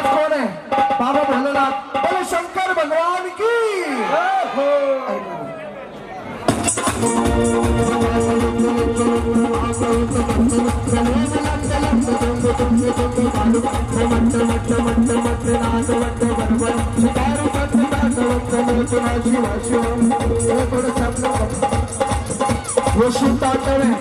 कौन है? बाबा भोलेनाथ। बोले शंकर भगवान की। वो शिवतांडव है।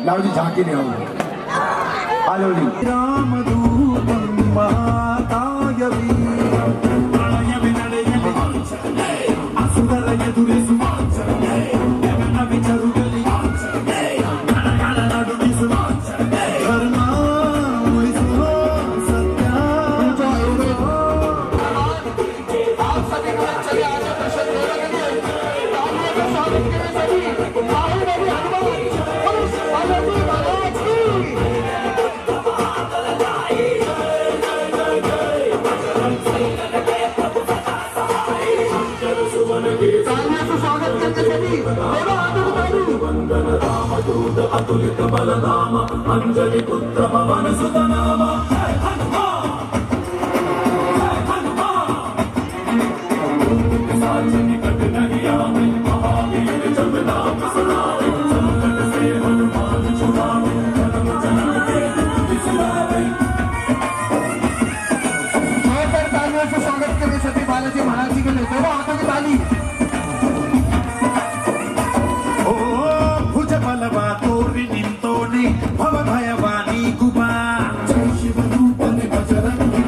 लावजी झांकी नहीं होगी आलोली रामदूतं महाकायवी असुरलय दुरेसु जगन विचरुगली नडुनिसु धर्मा वैसुरो सत्या आप सभी को चले आगे दर्शन देने के लिए तालियों के साथ के सभी बाहुबली हनुमान वंदन रामदूत अतुलित बलधाम अंजलि पुत्र पवन सुत नाम जय हनुमान जय हनुमान साच निकट नहीं आवे महावीर जब नाम सुनावे संकट से हनुमान छुड़ावे जन्म जन्म के दुख बिसरावे। जोरदार तालियों से स्वागत करें सती बालाजी महाराज जी के लिए। दोनों हाथों की ताली। बलवा तोरी निंतोने भव भयवानी गुबा जय शिव रूपने बजरंगी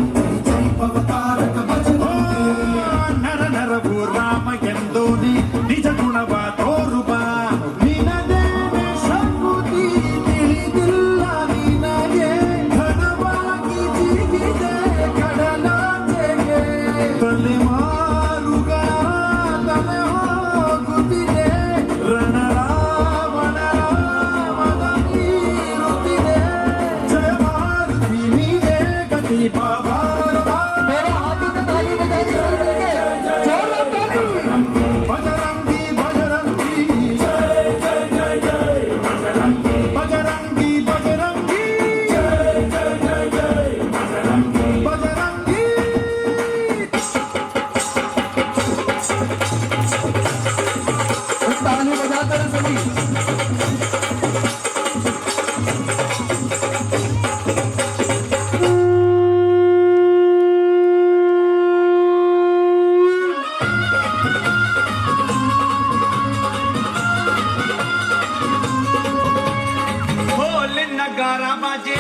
जय भवतारक बजरंगी नर नर भू राम यंदोने निज गुणवा तोरुबा नी हाताला सगळी ढोल नगारा बाजे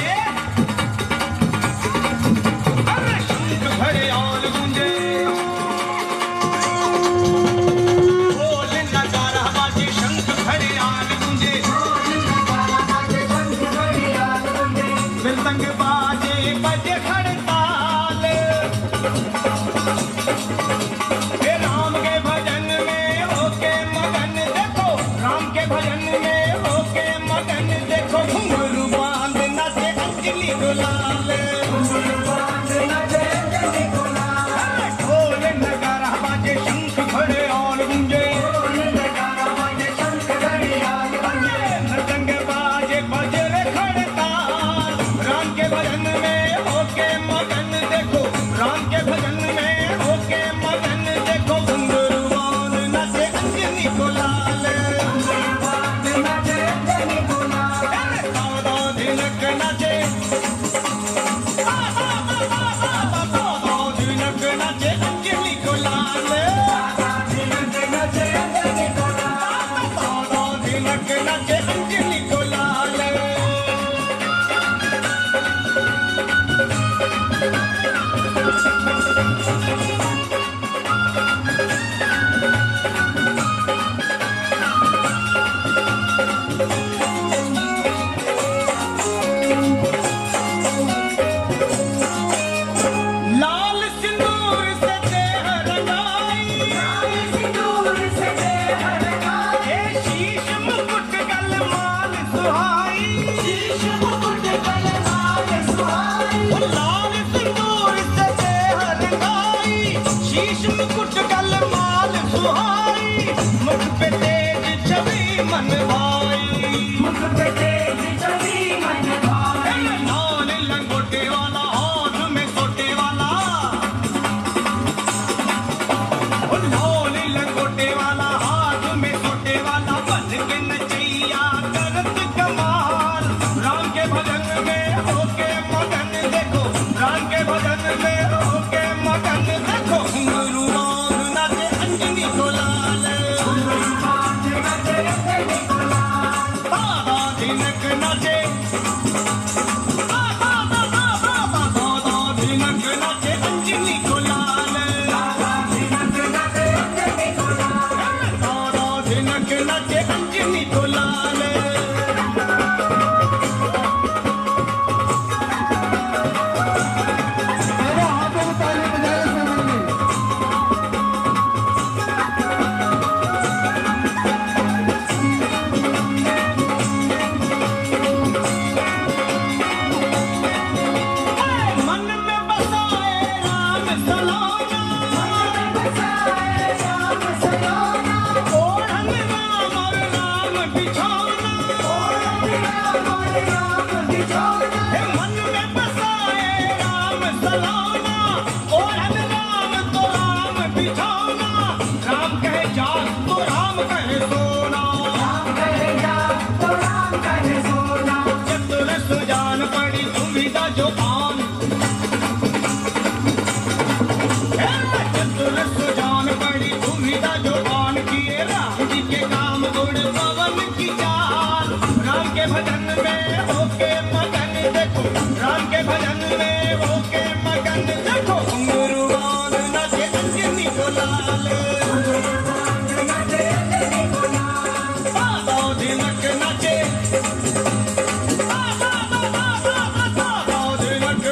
अरे शंख भरे और गूंजे ढोल नगारा बाजे शंख भरे और गूंजे मृदंग बाजे बजे खड़ताल हे राम के भजन में होके मगन देखो राम के भजन में होके मगन देखो घुंघरू बांध नाचे अंजलि गुलाल ढोल नगारा बाजे शंख भरे और गूंजे मृदंग बाजे बजे खड़ताल राम के भजन में होके मगन देखो राम के भजन में होके मगन देखो घुंघरू बांध नाचे अंजलि गुलाल दादा धिनक नाचे दादा धिनक नाचे अंजलि गुलाल दादा धिनक नाचे अंजलि गुलाल लाल सिंदूर से देह रंगाई ये शीश मुकुट गलमाल सुहाई लाल सिंदूर से देह रंगाई शीश मुकुट गलमाल सुहाई मुख पे तेज छवि मन भाई लाल लंगोटे वाला हाथ में सोटे वाला लाल लंगोटे वाला हाथ में सोटे वाला बन के नचैया करत कमाल राम के भजन में होके मगन देखो राम के भजन में होके मगन देखो घुंघरू बांध नाचे अंजनी गुलाल दादा धिनक नाचे दादा धिनक नाचे अंजनी गुलाल दादा धिनक नाचे अंजनी गुलाल अरे हाताला ताली बजायला सगळी मन में बसाए राम सलोना ओढ़न राम और राम बिछौना हे मन में बसाए राम सलोना ओढ़न राम तो राम बिछौना राम कहे जाग तो राम कहे सोना चतुर सुजान पड़ी सुविधा जो आन चतुर सुजान पड़ी सुविधा जो आन किए राम जी के काम गुण पवन की चाल राम के भजन में होके मगन देखो राम के भजन में होके मगन देखो घुंघरू बांध नाचे अंजनी गुलाल दादा धिनक नाचे दादा धिनक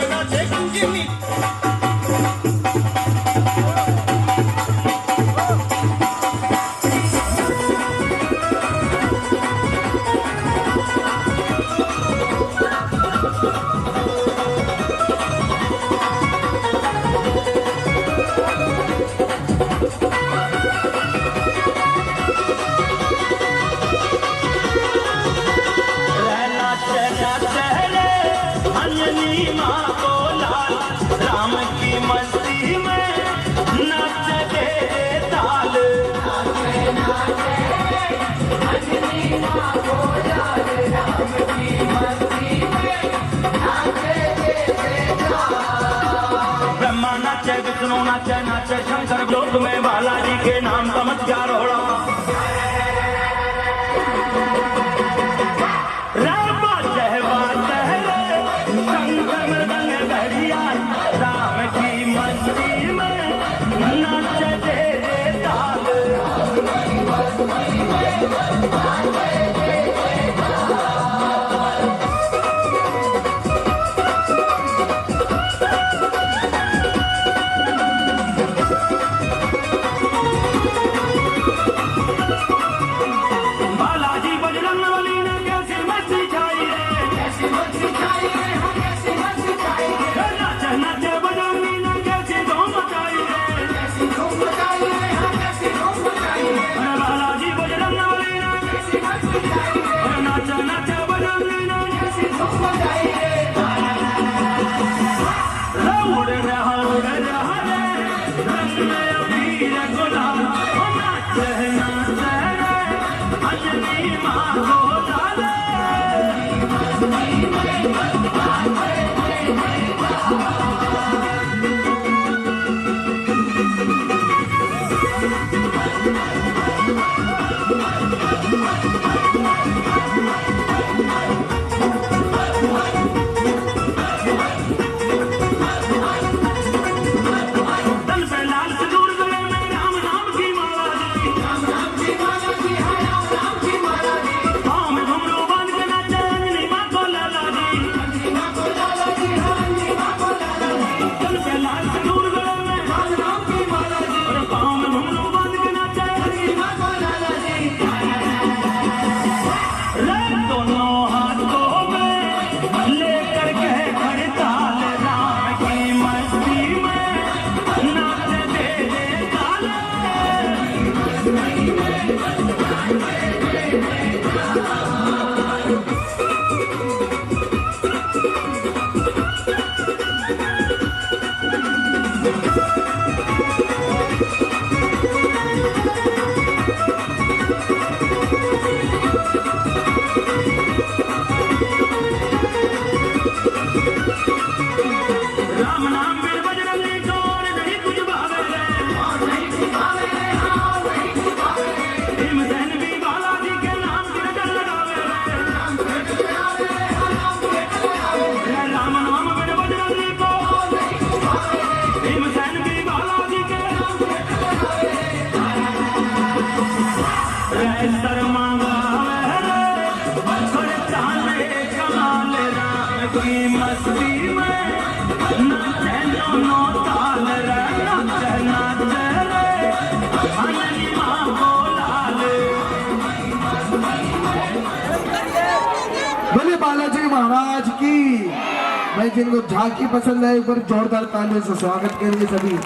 बोले बालाजी महाराज की। भाई जिनको झांकी पसंद है एक बार जोरदार तालियों से स्वागत करेंगे सभी।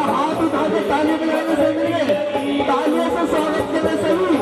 हाथ उठा के ताली बजाने से मिले, तालियों से स्वागत करने से भी।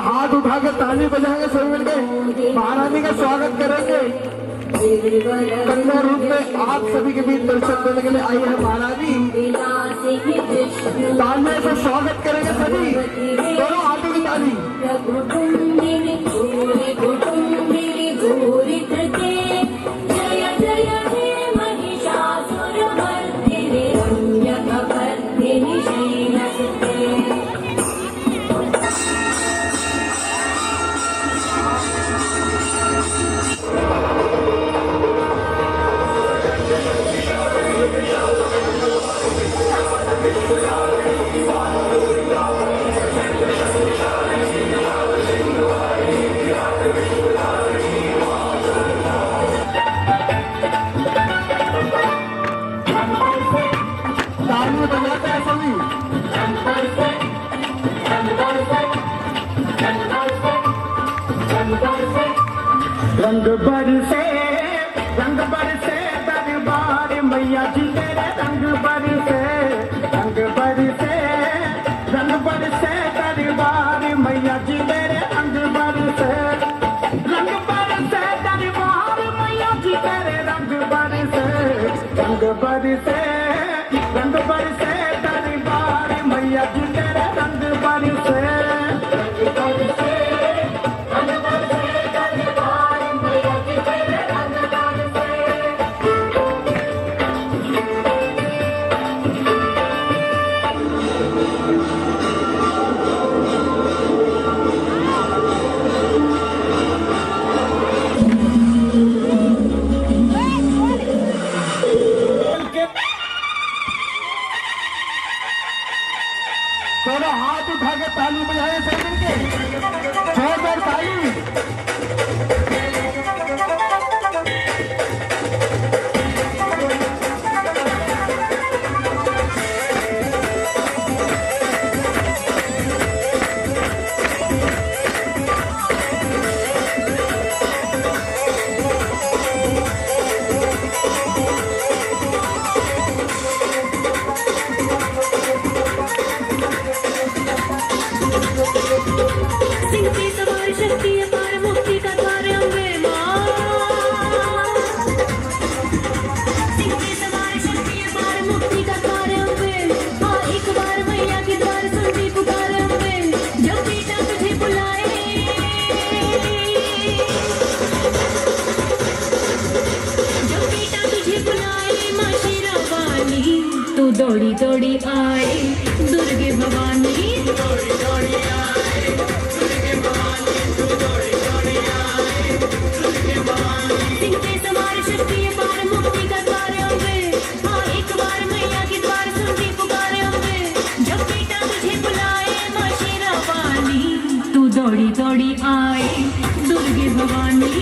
हाथ उठा के ताली बजाएंगे सभी मिलकर महारानी का स्वागत करेंगे। कन्या रूप में आप सभी के बीच दर्शन देने के लिए आई है महारानी। तालियों से स्वागत करेंगे सभी, दोनों हाथों की ताली। रंग बरसे दरबार मैया जी तेरे रंग बरसे बरसे दरबार मैया जी तेरे रंग बरसे दोनों हाथ उठा के ताली बजाए सब मिलके जोरदार ताली। सिंहती सवार शक्ति अपार मुक्ति का द्वार अम्बे मां। सिंहती सवार शक्ति अपार मुक्ति का द्वार अम्बे मां। एक बार मैया के द्वार सुनती पुकार अम्बे। जब बेटा तुझे बुलाए मां शेरा वाली तू दौड़ी दौड़ी आए दुर्गे भवानी। सिंहते सवार शक्ति अपार मुक्ति का द्वार अम्बे हाँ एक बार मैया के द्वार सुनती पुकार अम्बे। जब बेटा तुझे बुलाए मां शेरा वाली तू दौड़ी दौड़ी आए दुर्गे भवानी।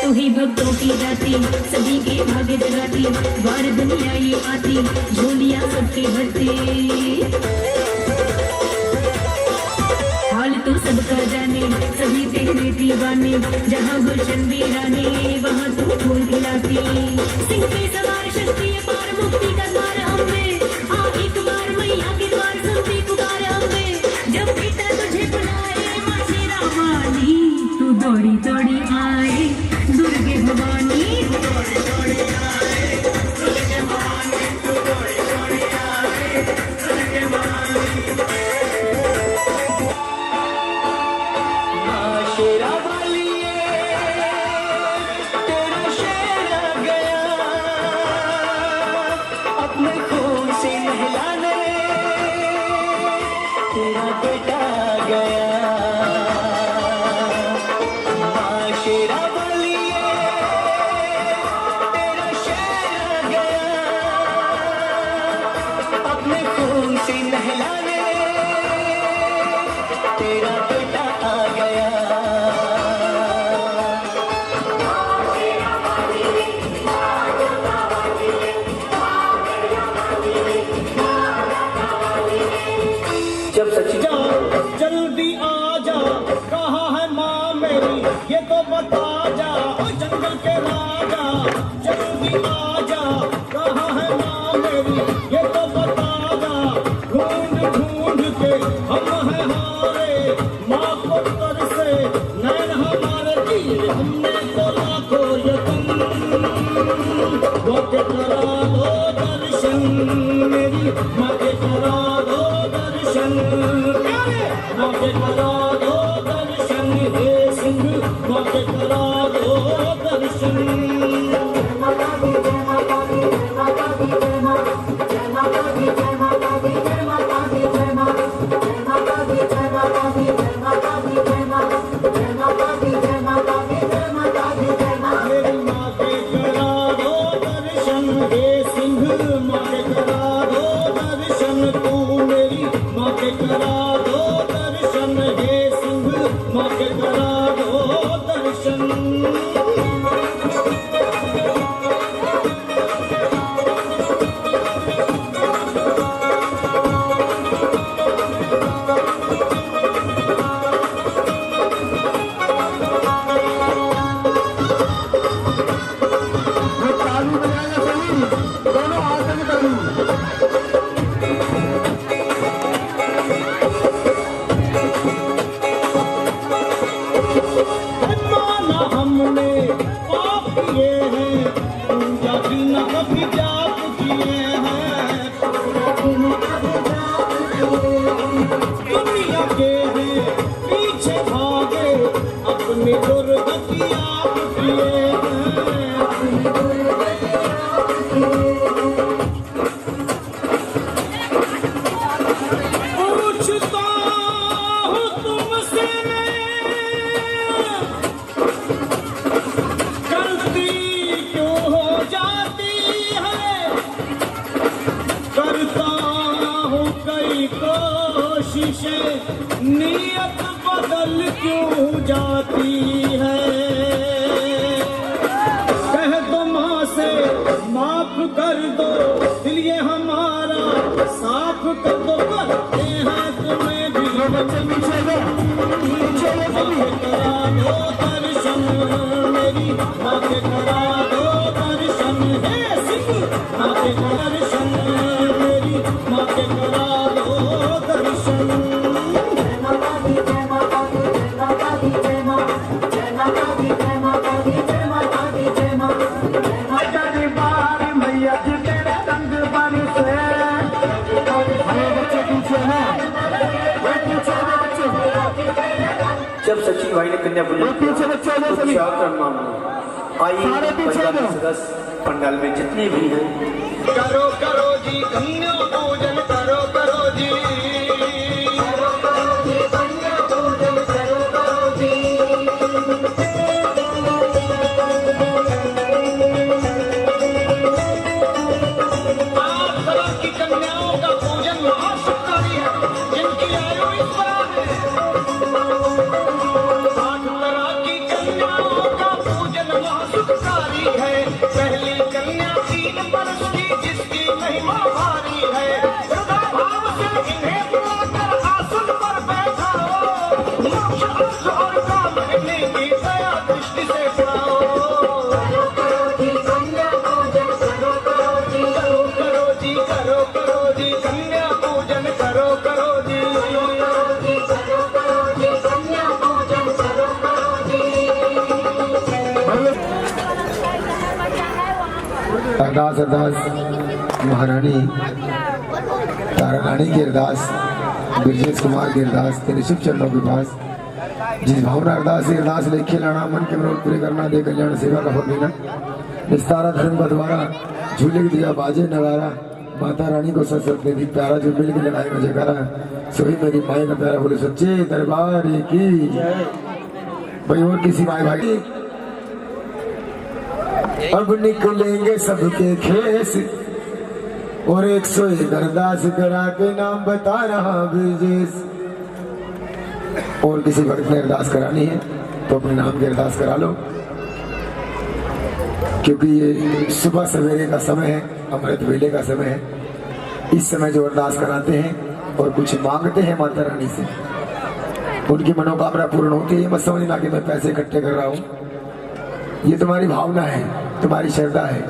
तू ही भक्तों की दाती सभी के भाग्य जगाती बार दुनिया ये आती झोलियां सबके भरती। हाल तू सबका जाने सभी तेरे दीवाने जहाँ गुलशन वीराने वहाँ तू फूल खिलाती। सिंह पे सवार शक्ति अपार मुक्ति का द्वार अम्बे हाँ एक बार मैया के द्वार सुनती पुकार अम्बे। जब बेटा तुझे बुलाए मां शेरा वाली तू दौड़ी दौड़ी आए दुर्गे भवानी। शेरा वाली तेरा शेर आ गया अपने खून से नहलाने तेरा बेटा आ गया। मां शेरा वाली तेरा शेर आ गया अपने खून से नहलाने तेरा बेटा आ गया। जब सच जा जल्दी आ जा कहाँ है माँ मेरी ये तो बता जा ओ जंगल के राजा जल्दी आ जा कहाँ है माँ मेरी ये तो बता जा। ढूंढ ढूंढ के हम हैं हारे माँ को तरसे नैन हमारे तीर हमने तो लाखों यतन वो के करा दो दर्शन मेरी माँ के करा दो दर्शन माँ के करा दो दर्शन हे सिंह माँ के करा दो दर्शन। मेरी माँ के करा दो दर्शन हे सिंह माँ के करा दो दर्शन तू मेरी माँ के करा दो दर्शन हे सिंह माँ के करा दो दर्शन। अपनी दुर्गतियाँ किए पूछता हूँ तुमसे गलती क्यों हो जाती है करता हूँ कई कोशिशें नीयत बदल क्यों जाती है कह दो माँ से माफ कर दो दिल ये हमारा साफ कर दो करते हैं तुम्हें भी बच्चे पीछे दो, पीछे दो सभी। करा दो दर्शन मेरी माँ के करा दो दर्शन हे सिंह माँ के दर्शन मेरी माँ के करा दो दर्शन जनी बार मैया जी तेरे रंग बरसे हमें बच्चे पीछे हैं, वो पीछे हैं बच्चे, जब सचिन भाई ने कन्या वो पूजन पीछे बच्चे हैं तो सभी। क्या करना मानो आइए सारे पीछे पंजाबी दो। सदस्य पंडाल में जितने भी हैं करो करो जी कन्या पूजन करो करो जी आठ तरह की कन्याओं का पूजन महाशक्ति है जिनकी आयु इस तरह है आठ तरह की कन्याओं का पूजन महाशक्ति है पहली कन्या 3 वर्ष की जिसकी महिमा भारी है सदा भाव से इन्हें बुलाकर आसन पर बैठाओ मोक्ष अर्थ और काम इन्हें की दया दृष्टि से पाओ करो करो जी कन्या पूजन करो करो जी करो करो जी कन्या पूजन करो करो जी कन्या पूजन करो करो जी अरदास अरदास महारानी तारा रानी की अरदास ब्रजेश कुमार की अरदास तेरे शुभ चरणों के पास जिस भावना अरदास से अरदास लेखे लाना मन के मनोरथ पूरे करना दे कल्याण सेवा का फल देना निस्तारा धर्म का द्वारा झूले की दिया बाजे नगारा माता रानी को सत्संग दे दी प्यारा जो मिल के लगाएगा जयकारा सोई मेरी माई का प्यारा बोले सच्चे दरबार की भाई और किसी माई भाई अब निकलेंगे सबके खेस और 101 अरदास करा के नाम बता रहा ब्रजेश और किसी भक्त ने अरदास करानी है तो अपने नाम की अरदास करा लो क्योंकि ये सुबह सवेरे का समय है अमृत वेले का समय है इस समय जो अरदास कराते हैं और कुछ मांगते हैं माता रानी से उनकी मनोकामना पूर्ण होती है। ये मत समझना कि मैं पैसे इकट्ठे कर रहा हूँ ये तुम्हारी भावना है तुम्हारी श्रद्धा है।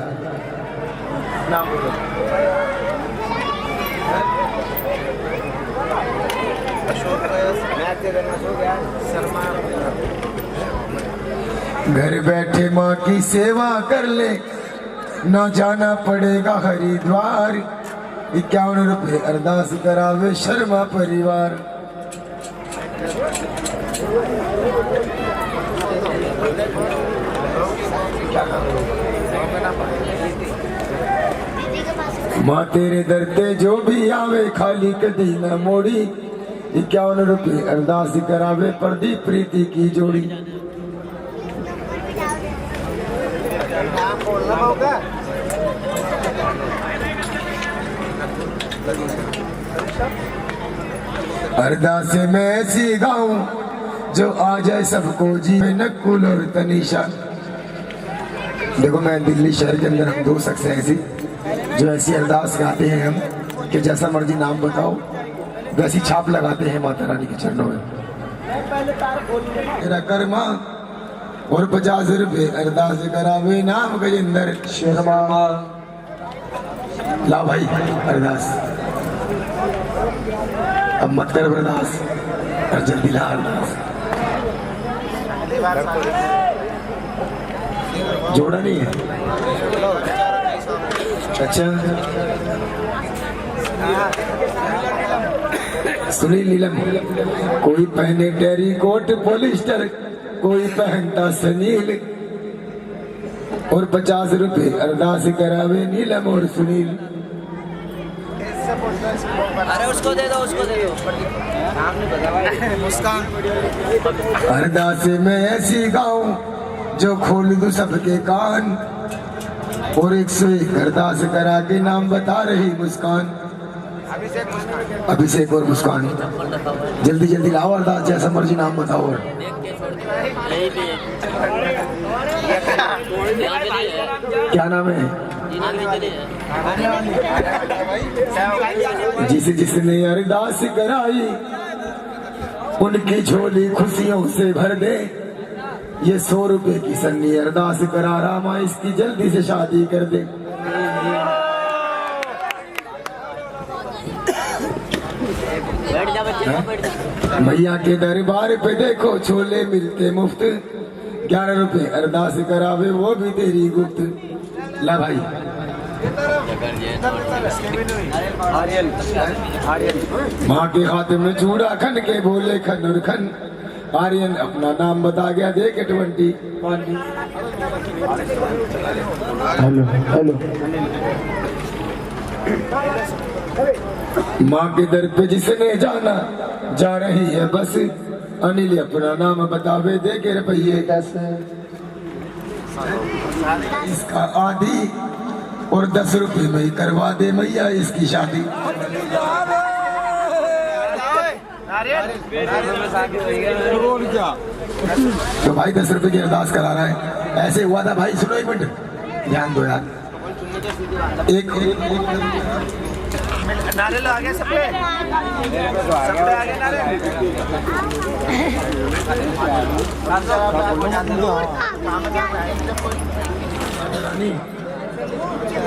घर बैठे माँ की सेवा कर ले ना जाना पड़ेगा हरिद्वार 51 रुपए अरदास करावे शर्मा परिवार। माँ तेरे दर पे जो भी आवे खाली कदी न मोड़ी 51 रुपए अरदास करावे प्रदीप प्रीति की जोड़ी। अरदास में ऐसी गाऊं जो आ जाए सबको जी नकुल और तनीषा। देखो मैं दिल्ली शहर के अंदर हम 2 शख्स हैं ऐसी जो ऐसी अरदास गाते हैं हम कि जैसा मर्जी नाम बताओ वैसी छाप लगाते हैं माता रानी के चरणों में। मेरा कर्मा और 50 रुपए अरदास करावे नाम गजेंद्र शर्मा। ला भाई अरदास अब मत कर अरदास और जल्दी ला अरदास। जोड़ा नहीं है अच्छा सुनील नीलम कोई पहने टेरी कोट पॉलिस्टर कोई पहनता सनील और 50 रुपए अरदास करावे नीलम और सुनील। अरे उसको दे दो मुस्कान। अरदास में ऐसी गाऊं जो खोल दूं सबके कान, और 101 अरदास करा के नाम बता रही मुस्कान। अभिषेक और मुस्कान, जल्दी जल्दी लाओ अरदास, जैसा मर्जी नाम बताओ। और क्या नाम है? जिसने अरदास कराई उनकी झोली खुशियों से भर दे। ये 100 रुपए की सन्नी अरदास करा रामा, इसकी जल्दी से शादी कर दे। मैया के दरबार पे देखो छोले मिलते मुफ्त, 11 रुपए अरदास करावे वो भी तेरी गुप्त। ला भाई माँ के हाथ में चूड़ा खन के बोले खन और खन, आर्यन अपना नाम बता गया, दे के 20। Hello hello. माँ के दर पे जिसने जाना जा रही है बस, अनिल अपना नाम बतावे, दे के रुपये 10। इसका आदि और 10 रुपए में करवा दे मैया इसकी शादी। तो भाई 10 रुपए की अरदास करा रहा है, ऐसे हुआ था भाई। सुनो एक मिनट, ध्यान दो यार। एक नारे लो आगे सब पे आगे नारे।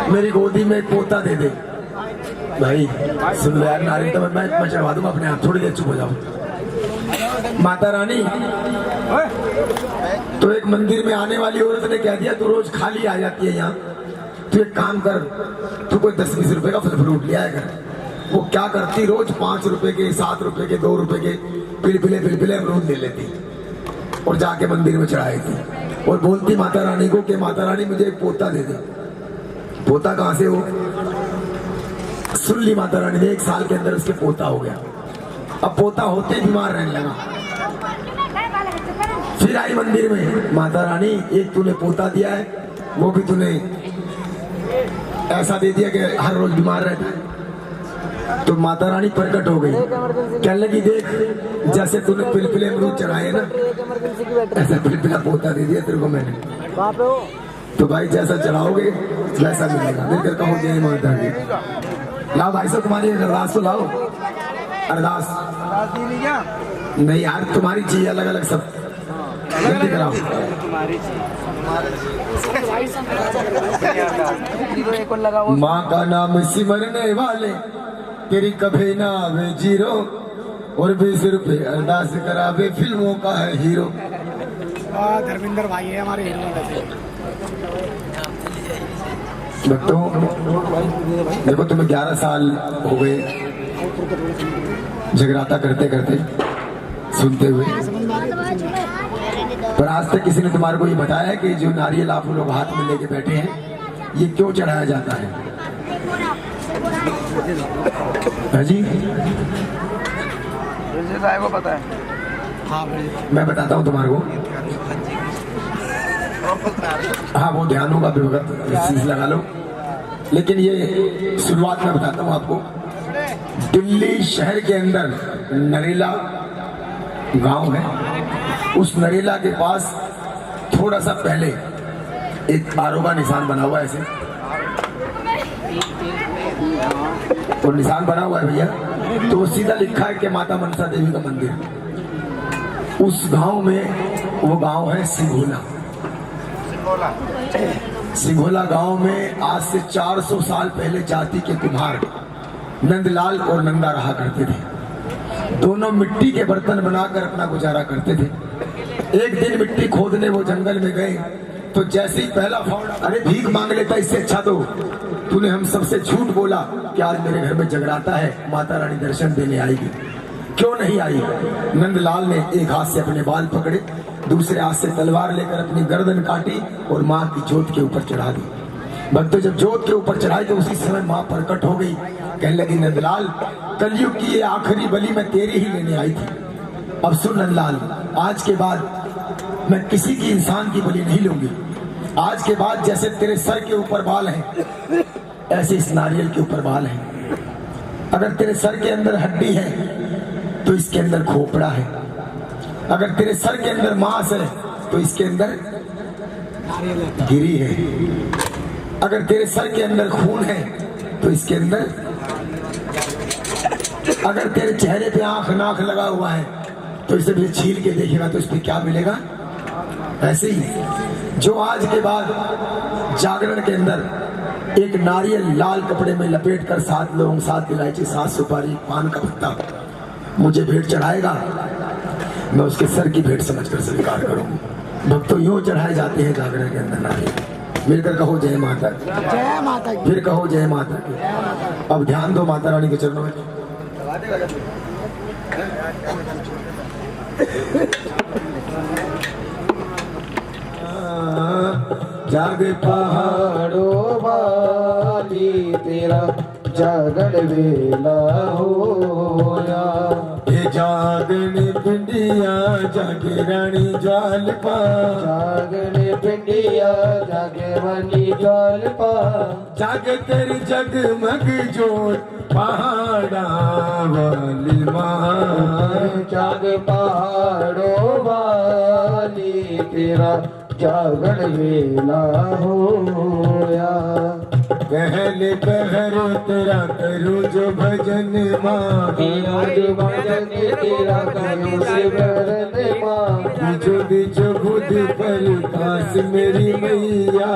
मेरी गोदी में एक पोता दे दे भाई। सुन लो यार, नारी तो मैं चढ़वा दूंगा अपने आप, थोड़ी देर चुप हो जाओ। माता रानी, तो एक मंदिर में आने वाली औरत ने कह दिया तू रोज खाली आ जाती है यहाँ, तू एक काम कर, तू कोई 10-20 रुपए का फल फ्रूट ले आया कर। वो क्या करती, रोज 5 रुपए के, 7 रुपए के, 2 रुपए के पिलपिले अमरूद ले लेती और जाके मंदिर में चढ़ाई थी और बोलती माता रानी को कि माता रानी मुझे एक पोता दे दे। पोता कहाँ से हो? सुन ली माता रानी ने, 1 साल के अंदर उसके पोता हो गया। अब पोता होते बीमार रहने लगा। फिर आई मंदिर में, माता रानी एक तूने पोता दिया है, वो भी तूने ऐसा दे दिया कि हर रोज बीमार रहता है। तो माता रानी प्रकट हो गई, कहने लगी देख जैसे तूने पिलपिले अमरूद चढ़ाए ना, ऐसा पिलपिला पोता दे दिया तेरे को मैंने। तो भाई जैसा चढ़ाओगे वैसा मिलेगा। मिलकर कहो जय माता दी। लाओ भाई साहब तुम्हारी अरदास तो लाओ। अरदास नहीं यार, तुम्हारी चीज अलग अलग सब, जल्दी कराओ। माँ का नाम सिमरने वाले तेरी कभी ना आवे जीरो, और 20 रुपए अरदास करावे फिल्मों का है हीरो। धर्मेंद्र भाई है हमारे हीरो। बच्चों देखो, तुम्हें 11 साल हो गए जगराता करते करते, सुनते हुए, पर आज तक किसी ने तुम्हारे को ये बताया कि जो नारियल आप लोग हाथ में लेके बैठे हैं ये क्यों चढ़ाया जाता है? हाँ जी, को पता है? हाँ मैं बताता हूँ तुम्हारे को। हाँ वो ध्यान होगा बेवकत, चीज लगा लो। लेकिन ये शुरुआत में बताता हूँ आपको। दिल्ली शहर के अंदर नरेला गांव है, उस नरेला के पास थोड़ा सा पहले एक आरो का निशान बना हुआ है ऐसे, तो निशान बना हुआ है भैया, तो वो सीधा लिखा है कि माता मनसा देवी का मंदिर। उस गांव में, वो गांव है सिंघोला। सिंघोला गांव में आज से 400 साल पहले जाति के कुम्हार नंदलाल और नंदा रहा करते थे। दोनों मिट्टी के बर्तन बनाकर अपना गुजारा करते थे। एक दिन मिट्टी खोदने वो जंगल में गए, तो जैसे ही पहला फावड़ा, अरे भीख मांग लेता, इससे अच्छा तो तूने हम सबसे झूठ बोला कि आज मेरे घर में जगराता है, माता रानी दर्शन देने आएगी। क्यों नहीं आई? नंदलाल ने एक हाथ से अपने बाल पकड़े, दूसरे हाथ से तलवार लेकर अपनी गर्दन काटी और माँ की जोत के ऊपर चढ़ा दी। भक्तों, जब जोत के ऊपर चढ़ाई तो उसी समय माँ प्रकट हो गई। कहने लगी, नंदलाल, कलयुग की ये आखिरी बलि मैं तेरी ही लेने आई थी। अब सुन नंदलाल, आज के बाद मैं किसी की इंसान की बलि नहीं लूंगी। आज के बाद जैसे तेरे सर के ऊपर बाल हैं, ऐसे इस नारियल के ऊपर बाल हैं। अगर तेरे सर के अंदर हड्डी है तो इसके अंदर खोपड़ा है। अगर तेरे सर के अंदर मांस है तो इसके अंदर गिरी है। अगर तेरे सर के अंदर खून है तो इसके अंदर, अगर तेरे चेहरे पे आंख नाक लगा हुआ है तो इसे भी छील के देखेगा तो इस पे क्या मिलेगा। ऐसे ही जो आज के बाद जागरण के अंदर एक नारियल लाल कपड़े में लपेट कर 7 लौंग 7 इलायची 7 सुपारी पान का पत्ता मुझे भेंट चढ़ाएगा, मैं उसके सर की भेंट समझकर स्वीकार करूंगा। भक्तों, यूं चढ़ाए जाते हैं जागरण के अंदर नारियल। मिलकर कहो जय माता की, जय माता की। फिर कहो जय माता की। अब ध्यान दो माता रानी के चरणों में। जाग पहाड़ों वाली तेरा जागरण वेला होया। ये जागने पिंडिया जागे रानी ज्वाल पा, जागने पिंडिया जागे वाली ज्वाल पा। जाग तेरी जगमग जोत पहाड़ा वाली माँ। जाग पहाड़ों वाली तेरा जागरण वेला होया। पहले पहर तेरा करूं जो भजन माँ, जो भजन तेरा करूं सिमरन माँ। जो बीजो बुध पर काश मेरी मैया,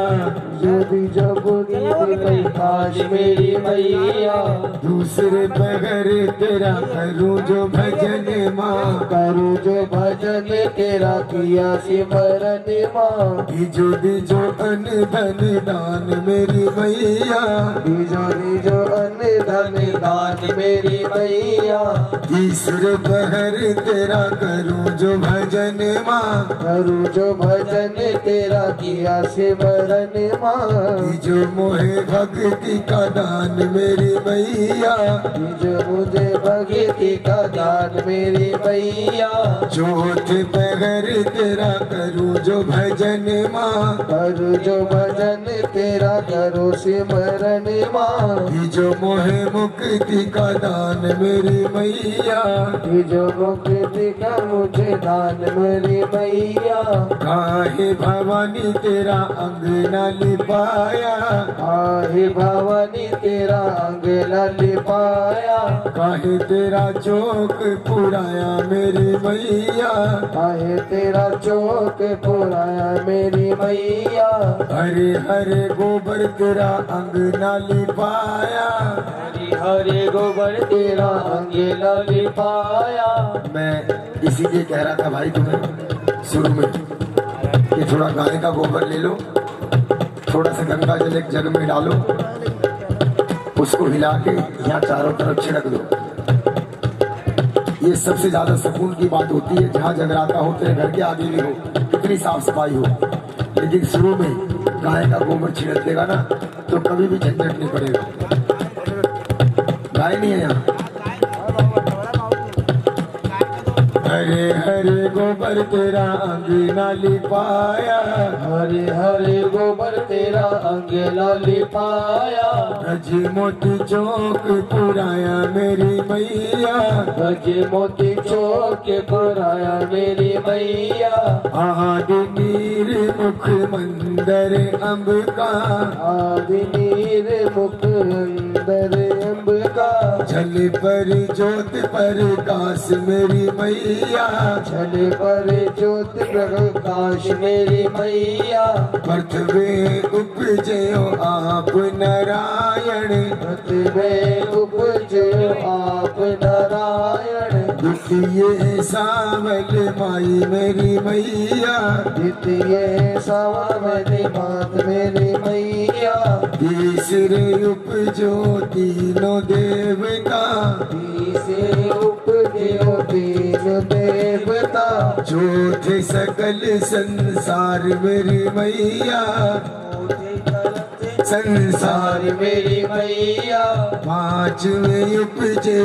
जो बीजो बुध पर काश मेरी मैया। दूसरे पहर तेरा करूं जो भजन माँ, करूं जो भजन तेरा किया सिमरन माँ। बीजो बीजो अन धन दान मेरी मैया, बीजो बीजो अन्न धन दान मेरी मैया। तीसरे पहर तेरा करूं जो भजन माँ, करूं जो भजन तेरा किया सिमरन माँ। जो मोहे भक्ति का दान मेरी मैया, जो मुझे भक्ति का दान मेरी मैया। चौथे पहर तेरा करूं जो भजन माँ, करूं जो भजन तेरा करो सिमरन माँ। जो मोहे मुक्ति का दान मेरी मैया, जो मुक्ति का मुझे दान मेरी मैया। काहे भवानी तेरा अंगना लिपाया, आहे भवानी तेरा अंगना लिपाया। काहे तेरा चौक पुराया मेरी मैया, आहे तेरा चौक पुराया मेरी मैया। हरे हरे गोबर तेरा अंगना लिपाया। हरे हरे गोबर तेरा अंगना लिपाया। मैं इसीलिए कह रहा था भाई तुम्हें शुरू में कि थोड़ा गाय का गोबर ले लो, थोड़ा सा गंगा जल एक जग में डालो, उसको हिला के यहाँ चारों तरफ छिड़क दो। ये सबसे ज्यादा सुकून की बात होती है, जहाँ जगराता हो तेरे घर के आगे भी हो, कितनी साफ सफाई हो, लेकिन शुरू में गाय का गोबर छिड़क देगा ना तो कभी भी झंझट नहीं पड़ेगा। गाय नहीं है यहाँ। हरे हरे गोबर तेरा अंगना लिपाया, हरे हरे गोबर तेरा अंगना लिपाया। रजी मोती चौक पुराया मेरी मैया, रजे मोती चौक पुराया मेरी मैया। आदि नीर मुख मंदर अम्ब का, आदि नीर मुख अंदर अम्ब का। जल पर ज्योत पर काश मेरी मैया, छल पर ज्योत प्रकाश मेरी मैया। पृथ्वी उपजयो आप नारायण, पृथ्वी उपजो आप नारायण। द्वितीय सावल माई मेरी मैया, द्वितीय सावली मात मेरी मैया। तीसरे उपजो तीनों देवता, तीसरे उपज जियो तीन देवता, जो थे सकल संसार मेरी मैया, संसार मेरी मैया, पांचवें उपजे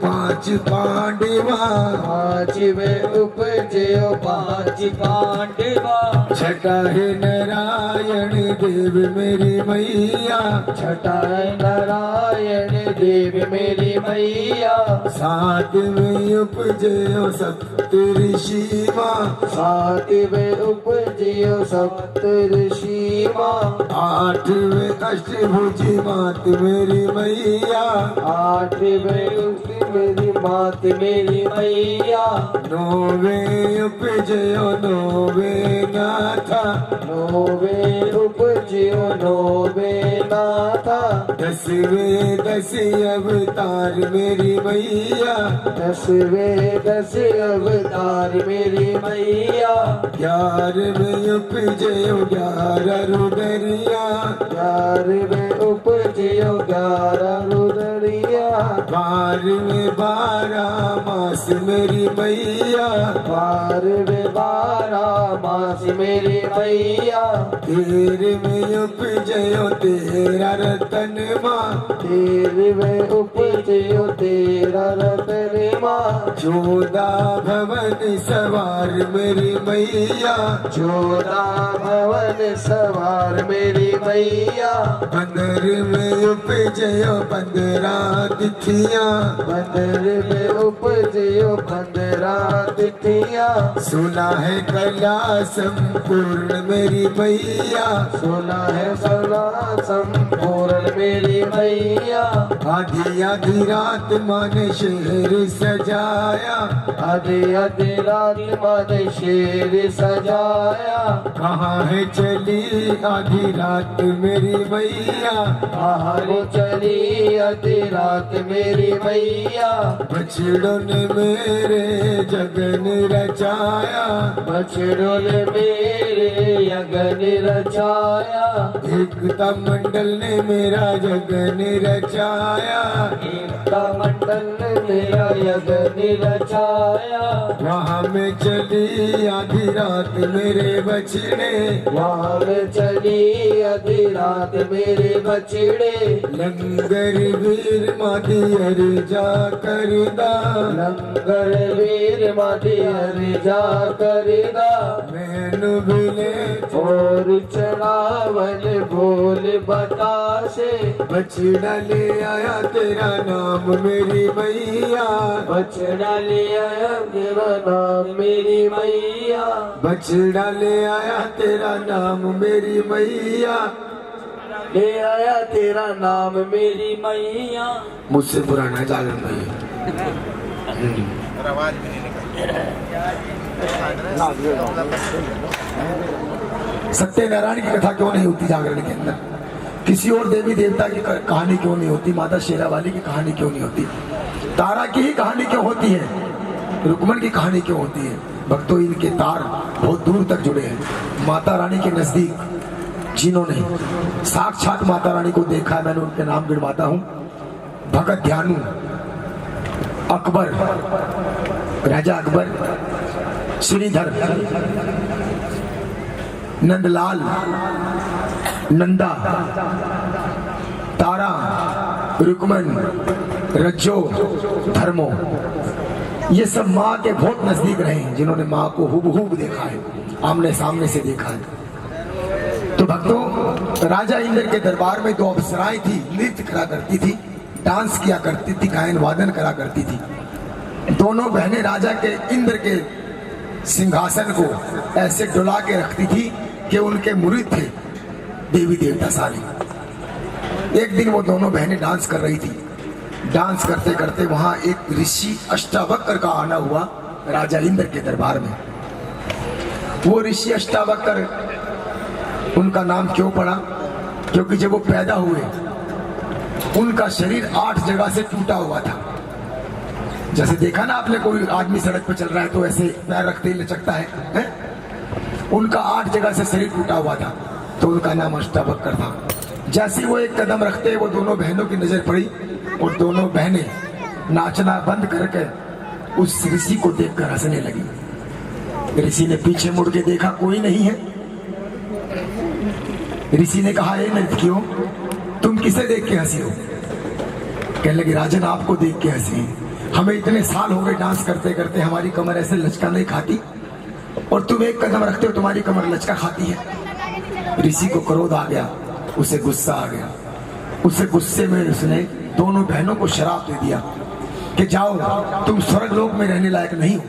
पांच पांडवा, पांचवें उपजयो पांच पांडवा, छठा है नारायण देव मेरी मैया, छठा नारायण देव मेरी मैया, सातवें उपजयो सप्तऋषि मां, सातवें उपजयो सप्तऋषि मां, आठवें अष्टभुजी मात मेरी मैया, आठवें मेरी मात मेरी मैया, नौवें उपजयो नौवे नाथा, नौवें उपजयो नौवे नाथा, दसवें दस अवतार मेरी मैया, दसवें दस अवतार मेरी मैया, 11वें उपजयो 11 रुदरिया, 11वें उपजयो 11 रुदरिया, 12वें 12 मास मेरी मैया, 12वें 12 मास मेरी मैया, 13वें उपजयो 13 रतन मां, 13वें उपजयो 13 रतन मां, 14 भवन सवार मेरी मैया, 14 भवन सवार मेरी मैया, 15वें उपजयो 15 तिथियां, 15वें उपजयो 15 तिथियां, 16 है कला संपूर्ण मेरी मैया, 16 है सला संपूर्ण मेरी मैया, आधी आधी रात माने शहर सजाया, आधी आधी रात मन शेर सजाया, कहाँ है चली आधी रात मेरी मैया, बाहर चली आधी रात मेरी मैया, बछड़ों ने मेरे जगन रचाया, बछड़ों ने मेरे यगन रचाया, एकता मंडल ने मेरा जगन रचाया, एकता मंडल ने मेरा यगन रचाया, वहाँ में चली आधी रात मेरे बछड़े, वहाँ में चली आधी रात मेरे बछड़े, लंगर वीर मादियर जा करदा, लंगर वीर मादियर जा करदा, मैनू बिले और चढ़ावन बोल बतासे, बछड़ा ले आया तेरा नाम मेरी मैया, बछड़ा ले आया तेरा नाम मेरी मैया, बछड़ा ले आया तेरा नाम मेरी मैया, ले आया तेरा नाम मेरी मैया। मुझसे पुराना जागरण भाई सत्यनारायण की कथा क्यों नहीं होती जागरण के अंदर? किसी और देवी देवता की कहानी क्यों नहीं होती? माता शेरावाली की कहानी क्यों नहीं होती? तारा की ही कहानी क्यों होती है? रुक्मण की कहानी क्यों होती है? भक्तों, इनके तार बहुत दूर तक जुड़े हैं माता रानी के नजदीक। जिन्होंने साक्षात माता रानी को देखा है, मैंने उनके नाम गिनवाता हूँ। भगत ध्यानु, अकबर, राजा अकबर, श्रीधर, नंदलाल, नंदा, तारा, रुक्मण, रज्जो, धर्मो, ये सब माँ के बहुत नजदीक रहे हैं, जिन्होंने माँ को हुबहू देखा है, आमने सामने से देखा है। तो भक्तों, राजा इंद्र के दरबार में दो अप्सराएं थी, नृत्य करा करती थी, डांस किया करती थी, गायन वादन करा करती थी। दोनों बहनें राजा के इंद्र के सिंहासन को ऐसे डुला के रखती थी कि उनके मुरीद थे देवी देवता सारे। एक दिन वो दोनों बहनें डांस कर रही थी। डांस करते करते वहां एक ऋषि अष्टावक्र का आना हुआ राजा इंद्र के दरबार में। वो ऋषि अष्टावक्र, उनका नाम क्यों पड़ा? क्योंकि जब वो पैदा हुए उनका शरीर 8 जगह से टूटा हुआ था। जैसे देखा ना आपने, कोई आदमी सड़क पर चल रहा है तो ऐसे पैर रखते ही लचकता है? उनका 8 जगह से शरीर टूटा हुआ था, तो उनका नाम अष्टावक्र था। जैसे वो एक कदम रखते, वो दोनों बहनों की नजर पड़ी और दोनों बहनें नाचना बंद करके उस ऋषि को देखकर हंसने लगी। ऋषि ने पीछे मुड़ के देखा, कोई नहीं है। ऋषि ने कहा, नर्तकियों, तुम किसे देख के हंसी हो? कहने लगी, राजन आपको देख के हंसी। हमें इतने साल हो गए डांस करते करते, हमारी कमर ऐसे लचका नहीं खाती, और तुम एक कदम रखते हो तुम्हारी कमर लचका खाती है। ऋषि को क्रोध आ गया, उसे गुस्सा आ गया। उसे गुस्से में उसने दोनों बहनों को श्राप दे दिया कि जाओ, तुम स्वर्ग लोक में रहने लायक नहीं हो,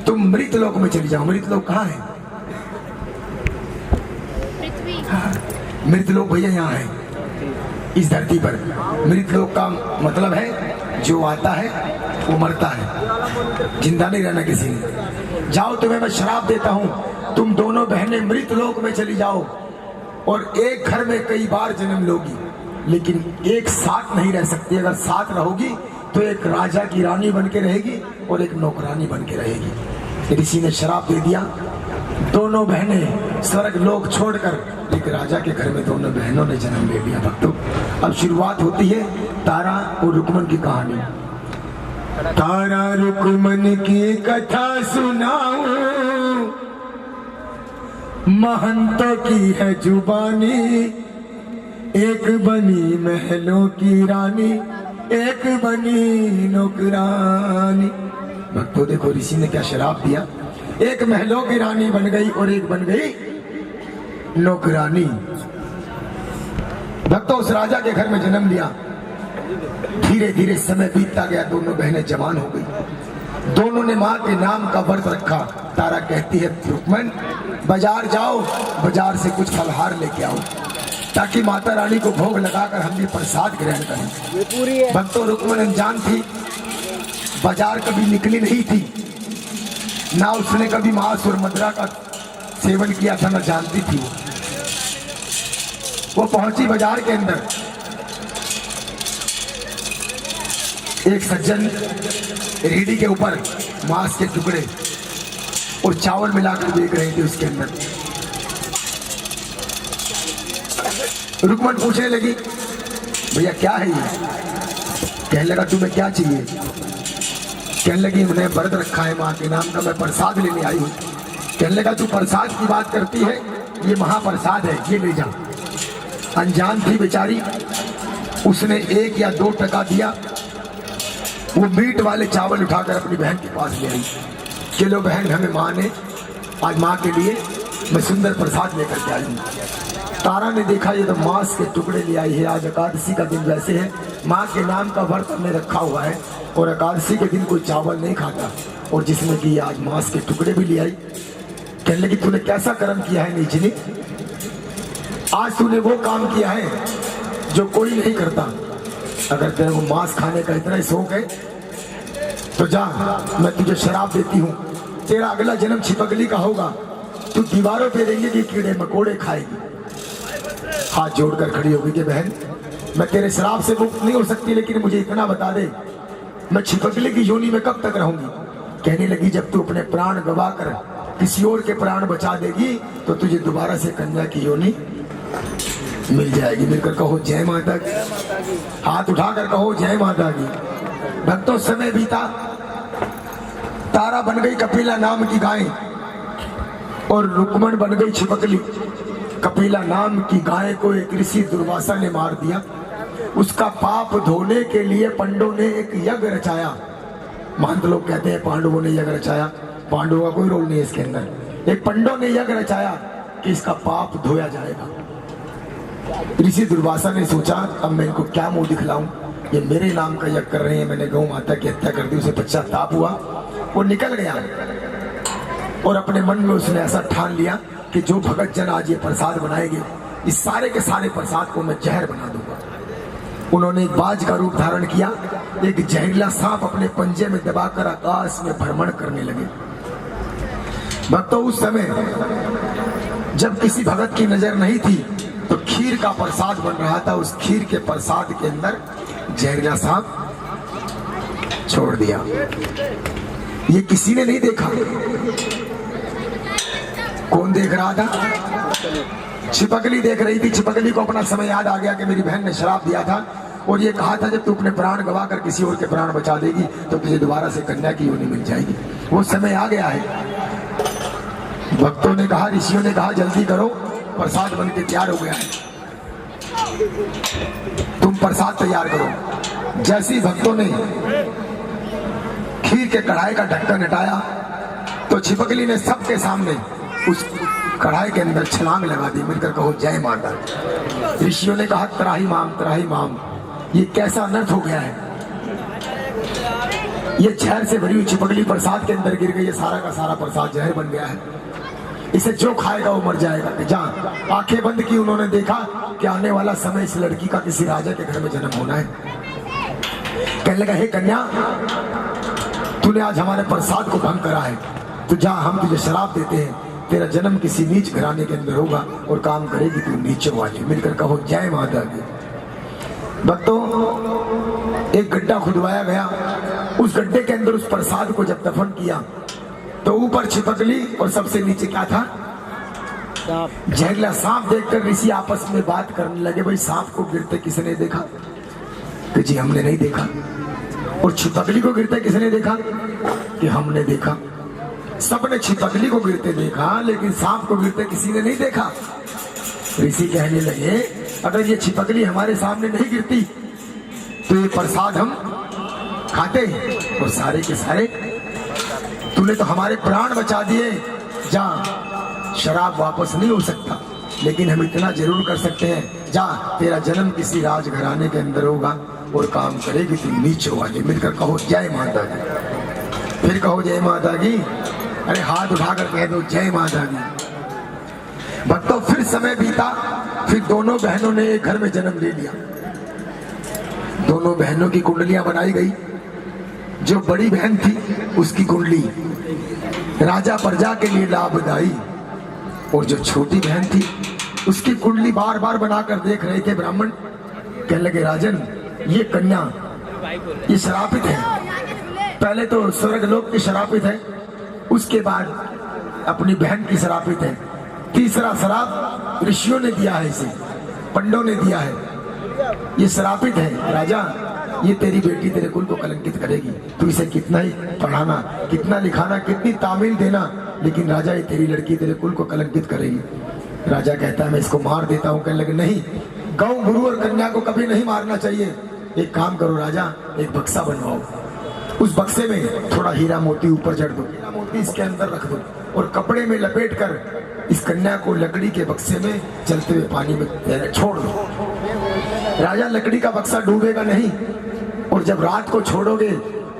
तुम मृत लोक में चली जाओ। मृत लोक कहाँ है? मृत लोक भैया यहाँ है, इस धरती पर। मृत लोक का मतलब है जो आता है वो मरता है, जिंदा नहीं रहना किसी ने। जाओ, तुम्हें मैं श्राप देता हूं, तुम दोनों बहनें मृत लोक में चली जाओ, और एक घर में कई बार जन्म लोगी, लेकिन एक साथ नहीं रह सकती। अगर साथ रहोगी तो एक राजा की रानी बन के रहेगी और एक नौकरानी बन के रहेगी। ऋषि ने श्राप दे दिया। दोनों बहनें स्वर्ग लोक छोड़कर एक राजा के घर में दोनों बहनों ने जन्म ले लिया। भक्तों, अब शुरुआत होती है तारा और रुक्मन की कहानी। तारा रुक्मन की कथा सुनाऊं, महंतों की है जुबानी। एक बनी महलों की रानी, एक बनी नौकरानी। भक्तों देखो, ऋषि ने क्या श्राप दिया। एक महलों की रानी बन गई और एक बन गई नौकरानी। भक्तों, उस राजा के घर में जन्म लिया। धीरे धीरे समय बीतता गया, दोनों बहनें जवान हो गई। दोनों ने माँ के नाम का व्रत रखा। तारा कहती है, रुक्मन बाजार जाओ, बाजार से कुछ फलहार लेके आओ, ताकि माता रानी को भोग लगाकर हम भी प्रसाद ग्रहण करें। भक्तों, रुक्मन अनजान थी, बाजार कभी निकली नहीं थी, ना उसने कभी मांस और मदिरा का सेवन किया था, न जानती थी। वो पहुंची बाजार के अंदर। एक सज्जन रेहड़ी के ऊपर मांस के टुकड़े और चावल मिलाकर बेच रहे थे उसके अंदर। रुक्मन पूछने लगी, भैया क्या है ये? कहने लगा, तुम्हें क्या चाहिए? कहने लगी, मैंने व्रत रखा है माँ के नाम का, मैं प्रसाद लेने आई हूँ। कहने लगा, तू प्रसाद की बात करती है, ये महाप्रसाद है, ये ले जा। अनजान थी बेचारी, उसने 1 या 2 टका दिया। वो मीट वाले चावल उठाकर अपनी बहन के पास ले आई कि लो बहन, हमें माँ ने आज माँ के लिए मैं सुंदर प्रसाद लेकर के आई हूँ। तारा ने देखा, ये तो मांस के टुकड़े ले आई है, आज एकादशी का दिन वैसे है, माँ के नाम का व्रत हमने रखा हुआ है, और एकादशी के दिन कोई चावल नहीं खाता, और जिसमें कि आज मांस के टुकड़े भी ले आई। कहने लगी, तूने कैसा कर्म किया है नीचनी? आज तूने वो काम किया है जो कोई नहीं करता। अगर तेरे को मांस खाने का इतना ही शौक है तो जा, मैं तुझे शराब देती हूँ, तेरा अगला जन्म छिपकली का होगा, तू दीवारों पे रहेंगे कीड़े मकोड़े खाएगी। हाथ जोड़कर खड़ी होगी कि बहन, मैं तेरे शराब से मुक्त नहीं हो सकती, लेकिन मुझे इतना बता दे, मैं छिपकली की योनि में कब तक रहूंगी? कहने लगी, जब तू अपने प्राण गवा कर किसी और के प्राण बचा देगी तो तुझे दोबारा से कन्या की योनि मिल जाएगी। मिलकर कहो जय माता की, हाथ उठाकर कहो जय माता की। भक्तों, समय बीता, तारा बन गई कपिला नाम की गाय और रुक्मन बन गई छिपकली। कपिला नाम की गाय को एक ऋषि दुर्वासा ने मार दिया। उसका पाप धोने के लिए पांडवों ने एक यज्ञ रचाया। महंत लोग कहते हैं पांडवों ने यज्ञ रचाया, पांडवों का कोई रोल नहीं है इसके अंदर। एक पंडों ने यज्ञ रचाया कि इसका पाप धोया जाएगा। ऋषि दुर्वासा ने सोचा, अब मैं इनको क्या मुंह दिखलाऊं, ये मेरे नाम का यज्ञ कर रहे हैं, मैंने गौ माता की हत्या कर दी। उसे पश्चाताप हुआ, वो निकल गया और अपने मन में उसने ऐसा ठान लिया कि जो भगत जन आज ये प्रसाद बनाएंगे, इस सारे के सारे प्रसाद को मैं जहर बना दूंगा। उन्होंने एक बाज का रूप धारण किया, एक जहरीला सांप अपने पंजे में दबाकर आकाश में भ्रमण करने लगे। भक्तों, उस समय जब किसी भगत की नजर नहीं थी तो खीर का प्रसाद बन रहा था। उस खीर के प्रसाद के अंदर जहरीला सांप छोड़ दिया। ये किसी ने नहीं देखा। कौन देख रहा था? छिपकली देख रही थी। छिपकली को अपना समय याद आ गया कि मेरी बहन ने शराब दिया था, और ये कहा था जब तू अपने प्राण गवा कर किसी और के प्राण बचा देगी तो तुझे दोबारा से कन्या की योनि मिल जाएगी। वो समय आ गया है। भक्तों ने कहा, ऋषियों ने कहा जल्दी करो, प्रसाद बन के तैयार हो गया है, तुम प्रसाद तैयार करो। जैसे ही भक्तों ने खीर के कढ़ाई का ढक्कन हटाया तो छिपकली ने सबके सामने उस कढ़ाई के अंदर छलांग लगा दी। मिलकर कहो जय माता। ऋषियों ने कहा त्राही माम, ये कैसा अनर्थ हो गया है। ये जहर से भरी हुई छिपकली प्रसाद के अंदर गिर गई, ये सारा का सारा प्रसाद जहर बन गया है, इसे जो खाएगा वो मर जाएगा। जहाँ आंखें बंद की उन्होंने देखा कि आने वाला समय इस लड़की का किसी राजा के घर में जन्म होना है। कहने लगा, हे कन्या, तूने आज हमारे प्रसाद को भंग करा है, तो जा, हम तुझे शराब देते हैं, तेरा जन्म किसी नीच घराने के अंदर होगा और काम करेगी तू नीचे वाली। मिलकर कहो जय माता दी। भक्तों, एक गड्ढा खुदवाया गया, उस गड्ढे के अंदर उस प्रसाद को जब दफन किया तो ऊपर छिपकली और सबसे नीचे क्या था, जहरीला सांप। देखकर ऋषि आपस में बात करने लगे, भाई सांप को गिरते किसने देखा? कि जी हमने नहीं देखा। और छिपकली को गिरते किसने देखा? कि हमने देखा। सबने छिपकली को गिरते देखा लेकिन सांप को गिरते किसी ने नहीं देखा। ऋषि कहने लगे, अगर ये छिपकली हमारे सामने नहीं गिरती तो ये प्रसाद हम खाते, और सारे के सारे तूने तो हमारे प्राण बचा दिए। जा, शराब वापस नहीं हो सकता, लेकिन हम इतना जरूर कर सकते हैं, जा, तेरा जन्म किसी राजघराने के अंदर होगा और काम करेगी तू नीचे वाले। मिलकर कहो जय माता दी। फिर कहो जय माता दी। अरे हाथ उठाकर कह दो जय माता दी। भक्तों, फिर समय बीता, फिर दोनों बहनों ने एक घर में जन्म ले लिया। दोनों बहनों की कुंडलियां बनाई गई। जो बड़ी बहन थी उसकी कुंडली राजा प्रजा के लिए लाभदायी, और जो छोटी बहन थी उसकी कुंडली बार बार बनाकर देख रहे थे ब्राह्मण। कहने लगे, राजन, ये कन्या ये शरापित है। पहले तो स्वर्गलोक की शरापित है, उसके बाद अपनी बहन की शरापित है, तीसरा शराप ऋषियों ने दिया है, इसे पंडों ने दिया है, ये शरापित है। राजा, ये तेरी बेटी तेरे कुल को कलंकित करेगी, तू इसे कितना ही पढ़ाना, कितना लिखाना, कितनी तामील देना, लेकिन राजा ये तेरी लड़की तेरे कुल को कलंकित करेगी। राजा कहता है मैं इसको मार देता हूँ। कहने लगे, नहीं, गौ, गुरु और कन्या को कभी नहीं मारना चाहिए। एक काम करो राजा, एक बक्सा बनवाओ, उस बक्से में थोड़ा हीरा मोती ऊपर जड़ दो, हीरा मोती इसके अंदर रख दो, और कपड़े में लपेट कर इस कन्या को लकड़ी के बक्से में चलते हुए पानी में छोड़ दो। राजा, लकड़ी का बक्सा डूबेगा नहीं, और जब रात को छोड़ोगे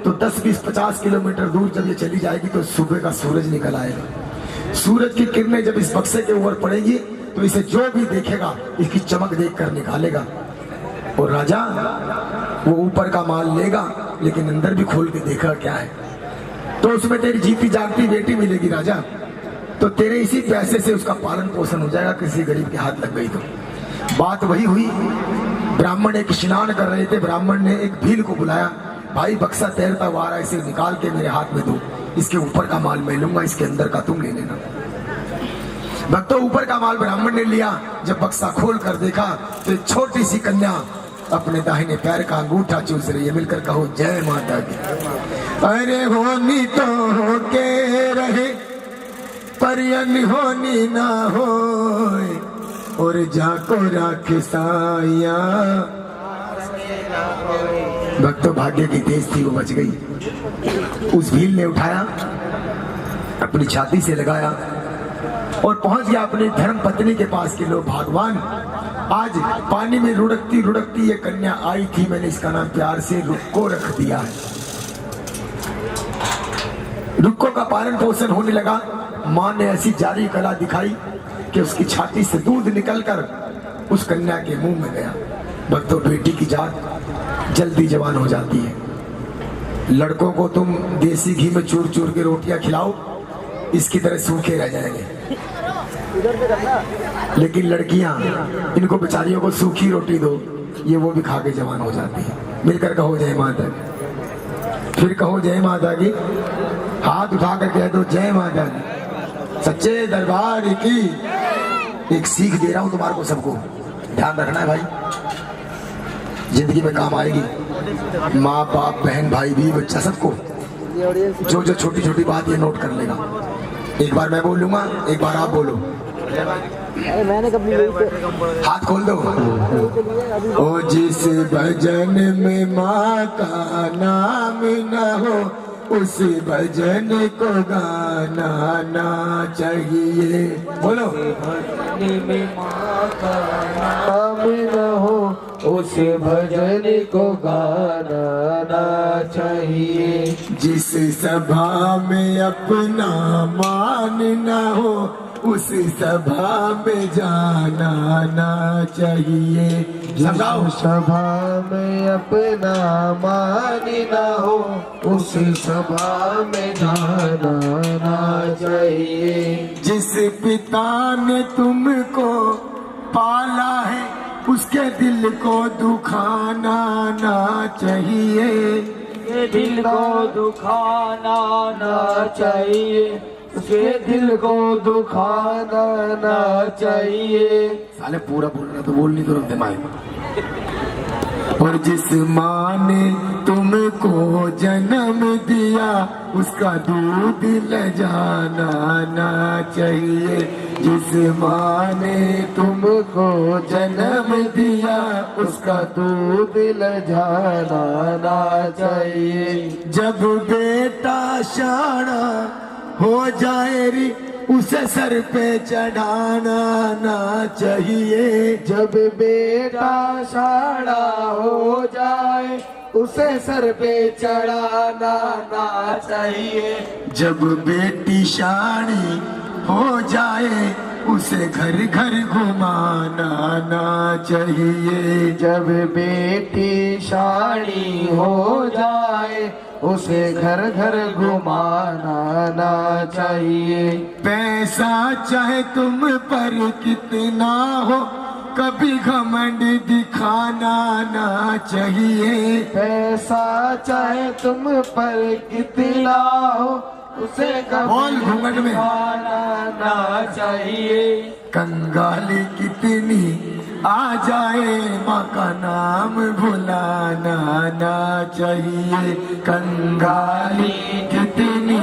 तो 10, 20, 50 किलोमीटर दूर जब ये चली जाएगी तो सुबह का सूरज निकल आएगा। सूरज की किरणें जब इस बक्से के ऊपर पड़ेगी तो इसे जो भी देखेगा इसकी चमक देखकर निकालेगा, और राजा वो ऊपर का माल लेगा लेकिन अंदर भी खोल के देखा क्या है, तो उसमें तेरी जीती जागती बेटी मिलेगी राजा। तो तेरे इसी पैसे से उसका पालन पोषण हो जाएगा, किसी गरीब के हाथ लग गई तो। बात वही हुई। ब्राह्मण एक स्नान कर रहे थे, ब्राह्मण ने एक भील को बुलाया, भाई बक्सा तैरता हुआ आ रहा है, इसे निकाल के मेरे हाथ में दो, इसके ऊपर का माल मैं लूंगा, इसके अंदर का तुम ले लेना। भक्तों, ऊपर का माल ब्राह्मण ने लिया। जब बक्सा खोल कर देखा तो एक छोटी सी कन्या अपने दाहिने पैर का अंगूठा चूस रही है। मिलकर कहो जय माता दी। अरे होनी तो होके रहे पर अनहोनी ना होए, और जाको राख साया। भक्तों, भाग्य की तेज थी, वो बच गई। उस भील ने उठाया, अपनी छाती से लगाया और पहुंच गया अपनी धर्म पत्नी के पास कि लो भगवान, आज पानी में रुड़कती रुड़कती ये कन्या आई थी, मैंने इसका नाम प्यार से रुक्को रख दिया है। रुक्को का पालन पोषण होने लगा। मां ने ऐसी जारी कला दिखाई कि उसकी छाती से दूध निकलकर उस कन्या के मुंह में गया। भक्तों, बेटी की जात जल्दी जवान हो जाती है। लड़कों को तुम देसी घी में चूर चूर के रोटियां खिलाओ, इसकी तरह सूखे रह जाएंगे, लेकिन लड़कियां, इनको बेचारियों को सूखी रोटी दो, ये वो भी खा के जवान हो जाती है। मिलकर कहो जय माता की। फिर कहो जय माता की। हाथ उठाकर कह दो जय माता की। सच्चे दरबार की। एक सीख दे रहा हूं तुम्हारे को, सबको ध्यान रखना है भाई। जिंदगी में काम आएगी। माँ बाप बहन भाई बीवी बच्चा सबको जो जो छोटी छोटी बात ये नोट कर लेगा। एक बार मैं बोलूंगा, एक बार आप बोलो। हाथ खोल दो। ओ जिस भजन में माँ का नाम न हो उस भजन को गाना ना चाहिए। बोलो। में माँ का नाम न हो उस भजन को गाना ना चाहिए। जिस सभा में अपना मान न हो उस सभा में जाना ना चाहिए। समझाओ। सभा में अपना मान ना हो उस सभा में जाना ना चाहिए। जिस पिता ने तुमको पाला है उसके दिल को दुखाना ना चाहिए। दिल को दुखाना ना चाहिए। उसके दिल को दुखाना ना चाहिए। साले पूरा बोलना तो बोल नहीं तो रख दे माइक। और जिस माँ ने तुमको जन्म दिया उसका दूध ले जाना ना चाहिए। जिस माँ ने तुमको जन्म दिया उसका दूध ले जाना ना चाहिए। जब बेटा शाना हो जाए री उसे सर पे चढ़ाना ना चाहिए। जब बेटा साड़ा हो जाए उसे सर पे चढ़ाना ना चाहिए। जब बेटी शानी हो जाए उसे घर घर घुमाना ना चाहिए। जब बेटी शानी हो जाए उसे घर घर घुमाना ना चाहिए। पैसा चाहे तुम पर कितना हो कभी घमंड दिखाना ना चाहिए। पैसा चाहे तुम पर कितना हो उसे बोल घूंघट में। दिखाना ना चाहिए। कंगाली कितनी आ जाए माँ का नाम भुलाना ना चाहिए। कंगाली कितनी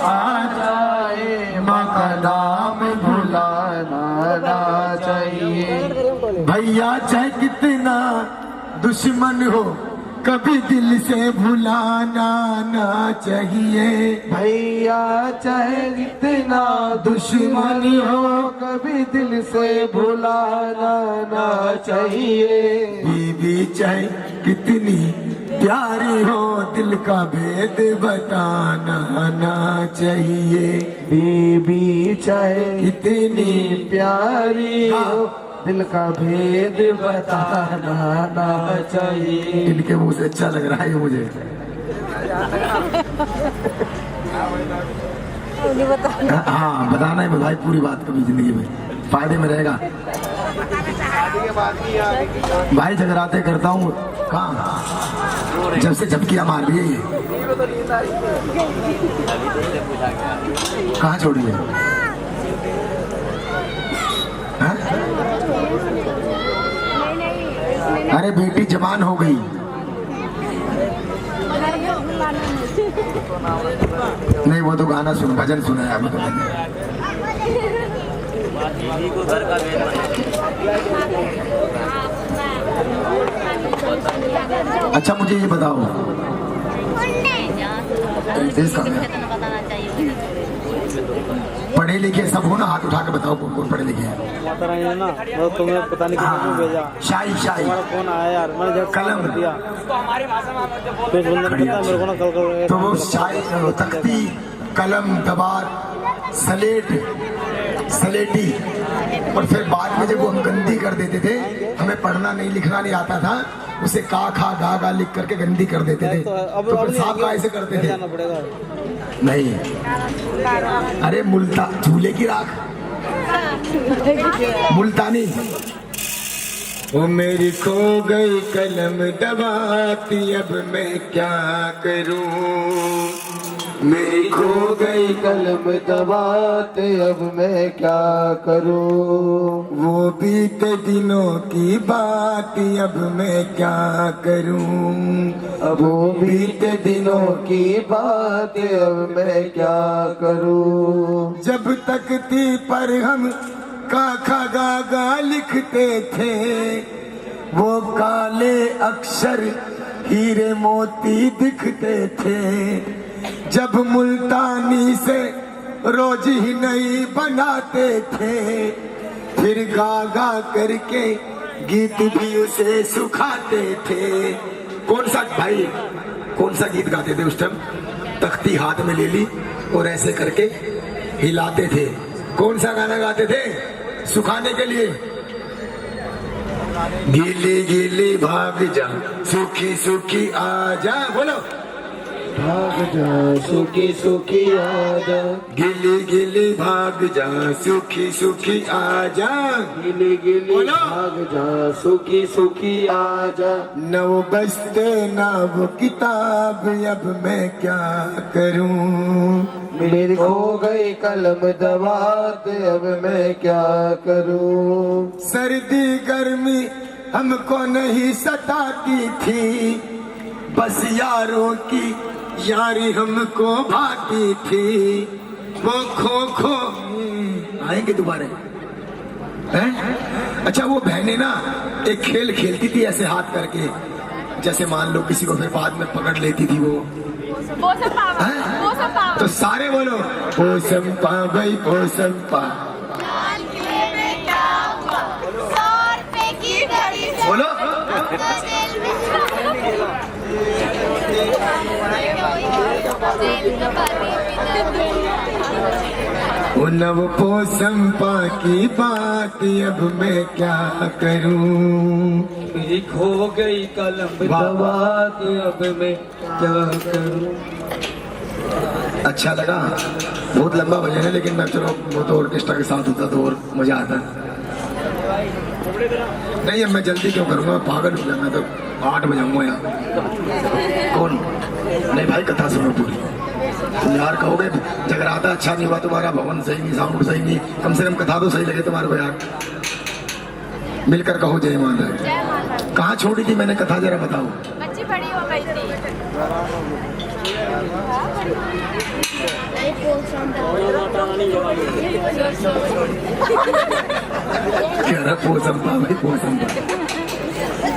आ जाए माँ का नाम भुलाना ना चाहिए। भैया चाहे कितना दुश्मन हो कभी दिल से भुलाना ना चाहिए। भैया चाहे जितना दुश्मन हो कभी दिल से भुलाना ना चाहिए। बीवी चाहे कितनी प्यारी हो दिल का भेद बताना ना चाहिए। बीबी चाहे कितनी प्यारी हो दिल का भेद बताना ना चाहिए। इनके मुंह से अच्छा लग रहा है ये मुझे। हाँ बताना है भाई पूरी बात कभी जिंदगी में फायदे में रहेगा। भाई जगराते करता हूँ कहाँ जब से झपकियाँ मार रही है ये कहाँ छोड़ी है। हाँ? अरे बेटी जवान हो गई। नहीं वो तो गाना सुन भजन सुना है अभी तो अच्छा मुझे ये बताओ पढ़े लिखे सब हो ना हाथ उठा के बताओ कौन कौन पढ़े लिखे हैं। ना वो तुम्हें पता नहीं किसने क्यों भेजा। शाही शाही फोन आया यार मैंने जब कलम दिया तो इस बंदे ने पता मेरे को ना कल तो वो शाही तख्ती कलम दबार सलेट सलेटी और फिर बाद में जब वो हम गंदी कर देते थे हमें पढ़ना नहीं लिखना नहीं आता था उसे का खा गा गा लिख करके गंदी कर देते थे तो फिर साहब का ऐसे करते थे नहीं। अरे मुल्ता झूले की राख मुल्तानी। वो मेरी खो गई कलम दबाती अब मैं क्या करूं। मेरी खो गई कलम दबाते अब मैं क्या करूं। वो बीते दिनों की बात अब मैं क्या करूं। अब वो बीते दिनों की बात अब मैं क्या करूं। जब तक थी पर हम का खा गा गा लिखते थे, वो काले अक्षर हीरे मोती दिखते थे। जब मुल्तानी से रोज ही नहीं बनाते थे, फिर गा गा करके गीत भी उसे सुखाते थे। कौन सा भाई, कौन सा गीत गाते थे उस टाइम? तख्ती हाथ में ले ली और ऐसे करके हिलाते थे। कौन सा गाना गाते थे सुखाने के लिए? गीली गीली भाग जा, सूखी सूखी आजा। बोलो, भाग जा सुखी सुखी आजा। गिली गिली भाग जा, सूखी सूखी आजा। गिली गिली बोलो। भाग जा सुखी सुखी आजा। नव बस्ते ना वो किताब अब मैं क्या करूं। मेरी खो गई कलम दबाते अब मैं क्या करूं। सर्दी गर्मी हमको नहीं सताती थी, बस यारों की यारी हमको भाती थी। वो खो खो आएंगे दोबारा हैं? अच्छा, वो बहनें ना एक खेल खेलती थी ऐसे हाथ करके, जैसे मान लो किसी को फिर बाद में पकड़ लेती थी वो हैं? तो सारे बोलो, ओ संपा भाई ओ संपा। बोलो, ओ नव पोसंपा की बात अब मैं क्या करूं। मेरी खो गई कलम दबाते अब मैं क्या करूं। अच्छा लगा, बहुत लंबा भजन है, लेकिन मैं चलो वो तो ऑर्केस्ट्रा के साथ होता तो और मजा आता। नहीं, अब मैं जल्दी क्यों करूंगा, पागल हो गया मैं तो। 8 बजाऊंगा यहाँ। कौन? नहीं भाई, कथा सुनो पूरी। तुम यार कहोगे जगराता अच्छा नहीं हुआ तुम्हारा, भवन सही नहीं, साउंड सही नहीं, कम से कम कथा तो सही लगे तुम्हारे को यार। मिलकर कहो जय माता। कहाँ छोड़ी थी मैंने कथा, जरा बताओ। बच्ची बड़ी हो गई थी। कह रहा पोसंपा भाई पोसंपा।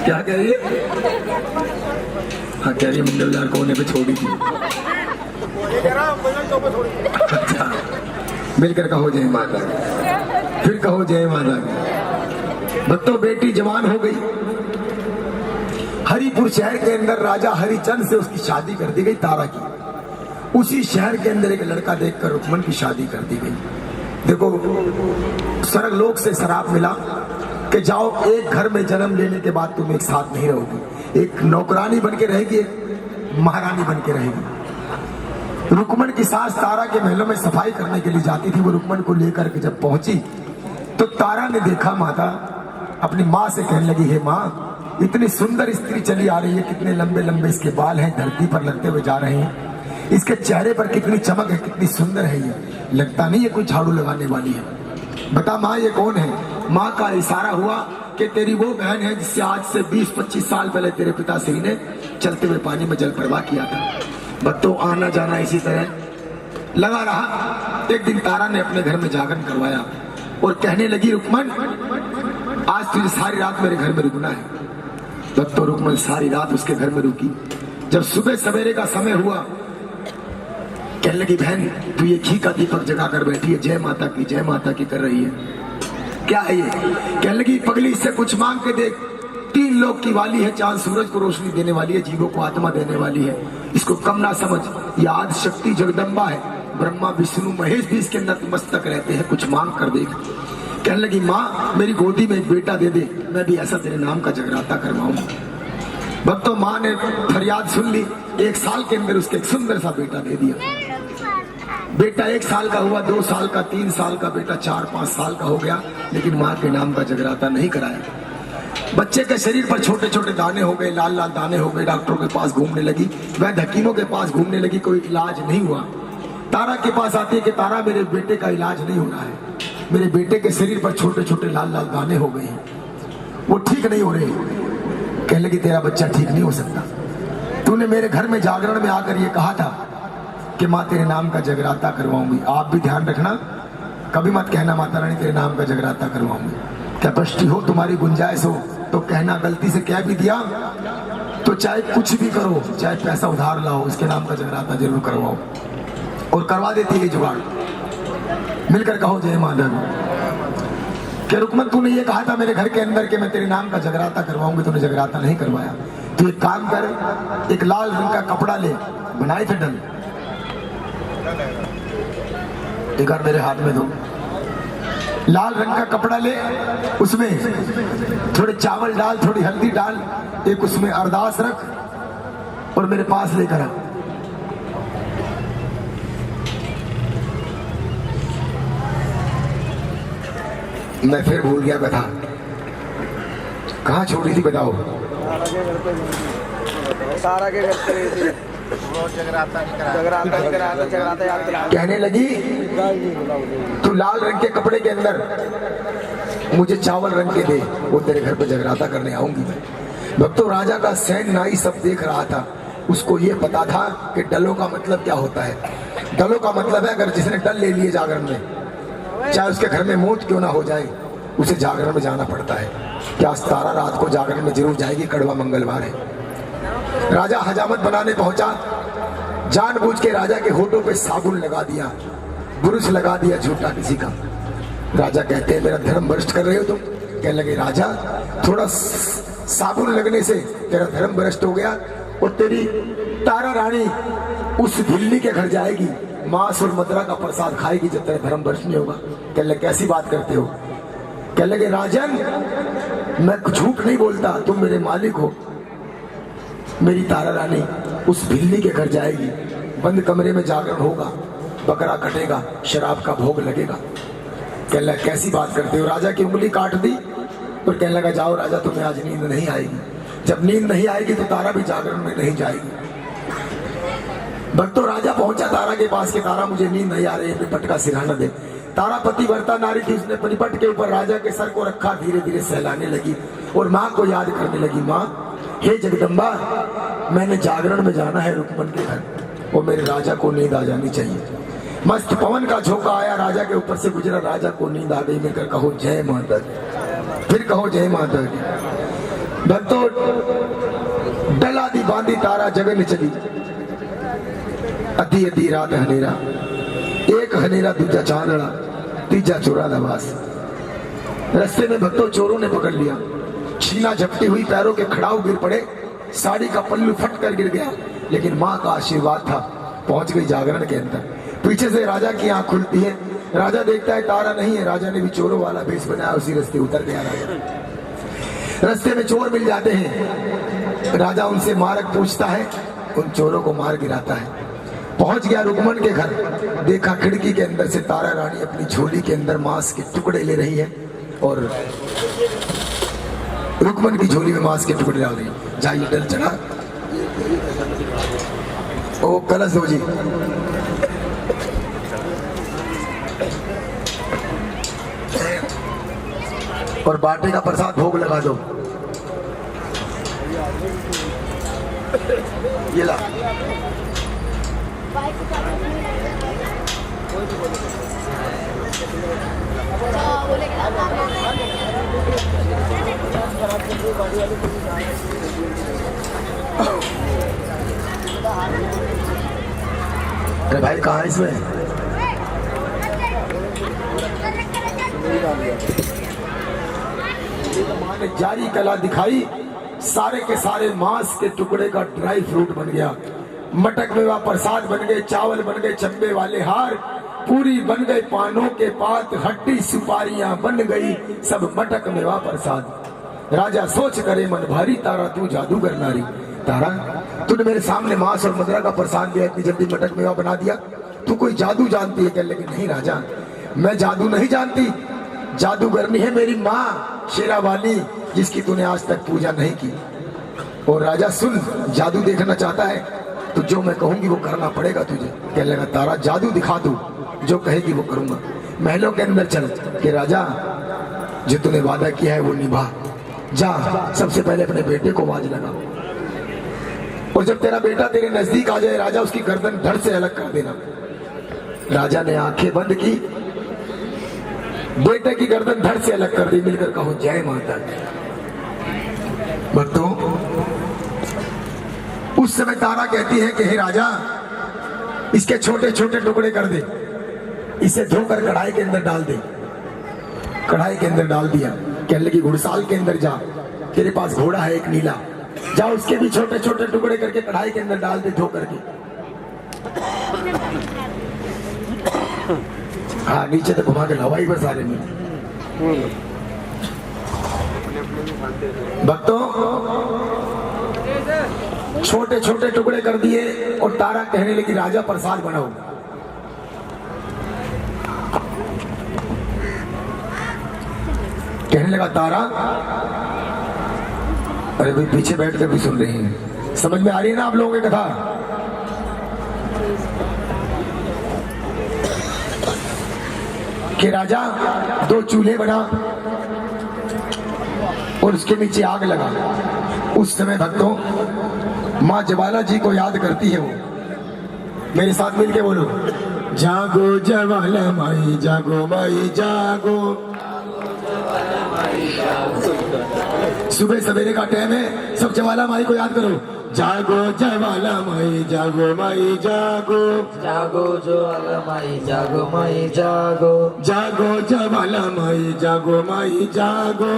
क्या कह रही है? हाँ, कह रही मंगलदार कोने पे छोड़ी थी। अच्छा, मिलकर कहो जय माता, फिर कहो जय माता। भक्तों, बेटी जवान हो गई। हरिपुर शहर के अंदर राजा हरिचंद से उसकी शादी कर दी गई, तारा की। उसी शहर के अंदर एक लड़का देखकर रुक्मन की शादी कर दी गई। देखो, स्वर्गलोक से श्राप मिला कि जाओ, एक घर में जन्म लेने के बाद तुम एक साथ नहीं रहोगी। एक नौकरानी बन के रहेगी, एक महारानी बन के रहेगी। रुक्मन की सास तारा के महलों में सफाई करने के लिए जाती थी। वो रुक्मन को लेकर के जब पहुंची तो तारा ने देखा, माता अपनी माँ से कहने लगी, हे माँ, इतनी सुंदर स्त्री चली आ रही है, कितने लंबे लंबे इसके बाल हैं, धरती पर लगते हुए जा रहे हैं, इसके चेहरे पर कितनी चमक है, कितनी सुंदर है ये, लगता नहीं ये कोई झाड़ू लगाने वाली है। बता माँ, ये कौन है? माँ का इशारा हुआ कि तेरी वो बहन है जिससे आज से 20-25 साल पहले तेरे पिताश्री ने चलते हुए पानी में जल प्रवाह किया था। बत्तों आना जाना इसी तरह लगा रहा। एक दिन तारा ने अपने घर में जागरण करवाया और कहने लगी, रुक्मन, आज तुझे सारी रात मेरे घर में रुकना है। बत्तों रुक्मन सारी रात उसके घर में रुकी। जब सुबह सवेरे का समय हुआ, कहने लगी, बहन तू ये घी का दीपक जगा कर बैठी है, जय माता की कर रही है, क्या है ये? कहने लगी, पगली, इससे कुछ मांग के देख, 3 लोक की वाली है, चांद सूरज को रोशनी देने वाली है, जीवों को आत्मा देने वाली है, इसको कम ना समझ, ये आदि शक्ति जगदम्बा है, ब्रह्मा विष्णु महेश भी इसके नतमस्तक रहते हैं, कुछ मांग कर देख। कहने लगी, माँ मेरी गोदी में एक बेटा दे दे, मैं भी ऐसा तेरे नाम का जगराता करवाऊंगा। भक्तों, माँ ने फरियाद सुन ली, 1 साल के अंदर उसके एक सुंदर सा बेटा दे दिया। बेटा 1 साल का हुआ, 2 साल का, 3 साल का, बेटा 4-5 साल का हो गया, लेकिन माँ के नाम का जगराता नहीं कराया। बच्चे के शरीर पर छोटे छोटे दाने हो गए, लाल लाल दाने हो गए। डॉक्टरों के पास घूमने लगी, वैद्य हकीमों के पास घूमने लगी, कोई इलाज नहीं हुआ। तारा के पास आती है कि तारा मेरे बेटे का इलाज नहीं हो रहा है, मेरे बेटे के शरीर पर छोटे छोटे लाल लाल दाने हो गए हैं, वो ठीक नहीं हो रहे। कहने लगी तेरा बच्चा ठीक नहीं हो सकता, तूने मेरे घर में जागरण में आकर ये कहा था कि माँ तेरे नाम का जगराता करवाऊंगी। आप भी ध्यान रखना, कभी मत कहना माता रानी तेरे नाम का जगराता करवाऊंगी। कैपेसिटी हो, तुम्हारी गुंजाइश हो तो कहना, गलती से कह भी दिया तो चाहे कुछ भी करो, चाहे पैसा उधार लाओ, इसके नाम का जगराता जरूर करवाओ। और करवा देती है जुगाड़। मिलकर कहो जय माधव। कि रुकमत तूने ये कहा था मेरे घर के अंदर कि मैं तेरे नाम का जगराता करवाऊंगी, तूने जगराता नहीं करवाया। तू एक काम कर, एक लाल रंग का कपड़ा ले, बनाए थे डल, एक बार मेरे हाथ में दो। लाल रंग का कपड़ा ले, उसमें थोड़े चावल डाल, थोड़ी हल्दी डाल, एक उसमें अरदास रख और मेरे पास लेकर आ। मैं फिर भूल गया कथा, कहाँ छोड़ी थी बताओ। सारा के घर पे जगराता याद दिला। कहने लगी तू लाल रंग के कपड़े के अंदर मुझे चावल रंग के दे, वो तेरे घर पे जगराता करने आऊंगी मैं। भक्तों, राजा का सैन नाई सब देख रहा था, उसको ये पता था कि डलों का मतलब क्या होता है। डलों का मतलब है अगर जिसने डल ले लिए जागरण में, चाहे उसके घर में मौत क्यों ना हो जाए, उसे जागरण में जाना पड़ता है। क्या तारा रात को जागरण में जरूर जाएगी, कड़वा मंगलवार है। राजा हजामत बनाने पहुंचा, जानबूझ के राजा के होठों पे साबुन लगा दिया, बुरुश लगा दिया झूठा किसी का। राजा कहते हैं मेरा धर्म भ्रष्ट कर रहे हो तुम। कहने लगे राजा थोड़ा साबुन लगने से तेरा धर्म भ्रष्ट हो गया और तेरी तारा रानी उस भिल्ली के घर जाएगी, मांस और मदरा का प्रसाद खाएगी जब तेरा धर्म भ्रष्ट नहीं होगा। कहने लगे कैसी बात करते हो। कहने लगे राजन मैं झूठ नहीं बोलता, तुम मेरे मालिक हो। मेरी तारा रानी उस भिल्ली के घर जाएगी, बंद कमरे में जागरण होगा, बकरा कटेगा, शराब का भोग लगेगा। कहने लगा कैसी बात करते हो। राजा की उंगली काट दी और कहने लगा जाओ राजा तुम्हें आज नींद नहीं आएगी। जब नींद नहीं आएगी तो तारा भी जागरण में नहीं जाएगी। भक्तों, राजा पहुंचा तारा के पास के तारा मुझे नींद नहीं आ रही है, पटका सिरहाना दे। तारा पतिव्रता नारी थी, उसने परिपट के ऊपर राजा के सर को रखा, धीरे धीरे सहलाने लगी और माँ को याद करने लगी। माँ हे जगदम्बा, मैंने जागरण में जाना है रुकमन के घर और मेरे राजा को नींद आ जानी चाहिए। मस्त पवन का झोंका आया, राजा के ऊपर से गुजरा, राजा को नींद आ गई। मिलकर कहो जय माता दी, फिर कहो जय माता दी। भक्तों, डला दी बांधी तारा जगन चली, अधी अधी रात हनेरा, एक हनेरा दूजा चांदड़ा, तीजा चोरा लबास। रास्ते में भक्तों चोरों ने पकड़ लिया, छीना झपटी हुई, पैरों के खड़ाऊ गिर पड़े, साड़ी का पल्लू फट कर गिर गया, लेकिन माँ का आशीर्वाद था, पहुंच गई जागरण के अंदर। पीछे से राजा की आंख खुलती है, राजा देखता है तारा नहीं है, राजा ने भी चोरों वाला भेष बनाया, उसी रास्ते उतर गया राजा। रास्ते में चोर मिल जाते हैं, राजा उनसे मार्ग पूछता है, उन चोरों को मार गिराता है। पहुंच गया रुकमन के घर, देखा खिड़की के अंदर से तारा रानी अपनी झोली के अंदर मांस के टुकड़े ले रही है और रुकमन की झोली में मांस के टुकड़े डाल रही है। जाइए डल चढ़ा, ओ कलश दो जी। और बाटे का प्रसाद भोग लगा दो। ये ला अरे भाई कहाँ है इसमें? माँ ने जारी कला दिखाई, सारे के सारे मांस के टुकड़े का ड्राई फ्रूट बन गया, मटक मेवा प्रसाद बन गए, चावल बन गए चंबे वाले हार, पूरी बन गए पानों के पात, हड्डी सुपारियां बन गई, सब मटक मेवा प्रसाद। राजा सोच करे मन भारी, तारा तू जादूगर नारी। तारा तूने मेरे सामने मांस और मदरा का प्रसाद दिया, इतनी जल्दी मटक मेवा बना दिया, तू कोई जादू जानती है क्या? लेकिन नहीं राजा, मैं जादू नहीं जानती, जादूगरनी है मेरी माँ शेरा वाली, जिसकी तूने आज तक पूजा नहीं की। और राजा सुन, जादू देखना चाहता है तो जो मैं कहूंगी वो करना पड़ेगा तुझे। कहने लगा तारा जादू दिखा दू, जो कहेगी वो करूंगा। महलों के अंदर चल कि राजा जो तूने वादा किया है वो निभा। जा सबसे पहले अपने बेटे को आवाज लगा, और जब तेरा बेटा तेरे नजदीक आ जाए राजा उसकी गर्दन धड़ से अलग कर देना। राजा ने आंखें बंद की, बेटे की गर्दन धड़ से अलग कर दी। मिलकर कहो जय माता दी। भक्तों, उस समय तारा कहती है कि हे राजा इसके छोटे छोटे टुकड़े कर दे, इसे धोकर कढ़ाई के अंदर डाल दे। कढ़ाई के अंदर डाल दिया। कहने लगी घुड़साल के अंदर जा, तेरे पास घोड़ा है एक नीला, जा उसके भी छोटे छोटे टुकड़े करके कढ़ाई के अंदर डाल दे धो करके। हाँ नीचे तो घुमा के हवाई पर सारे में। भक्तों, छोटे छोटे टुकड़े कर दिए और तारा कहने लगी राजा प्रसाद बनाओ। कहने लगा तारा, अरे भाई पीछे बैठ कर भी सुन रहे हैं, समझ में आ रही है ना आप लोगों की कथा? कि राजा 2 चूल्हे बना और उसके नीचे आग लगा। उस समय भक्तों माँ ज्वाला जी को याद करती है वो। मेरे साथ मिलके बोलो, जागो ज्वाला माई जागो माई जागो। सुबह सवेरे का टाइम है, सब ज्वाला माई को याद करो। जागो ज्वाला माई जागो माई जागो, जागो ज्वाला माई जागो माई जागो, जागो ज्वाला माई जागो माई जागो,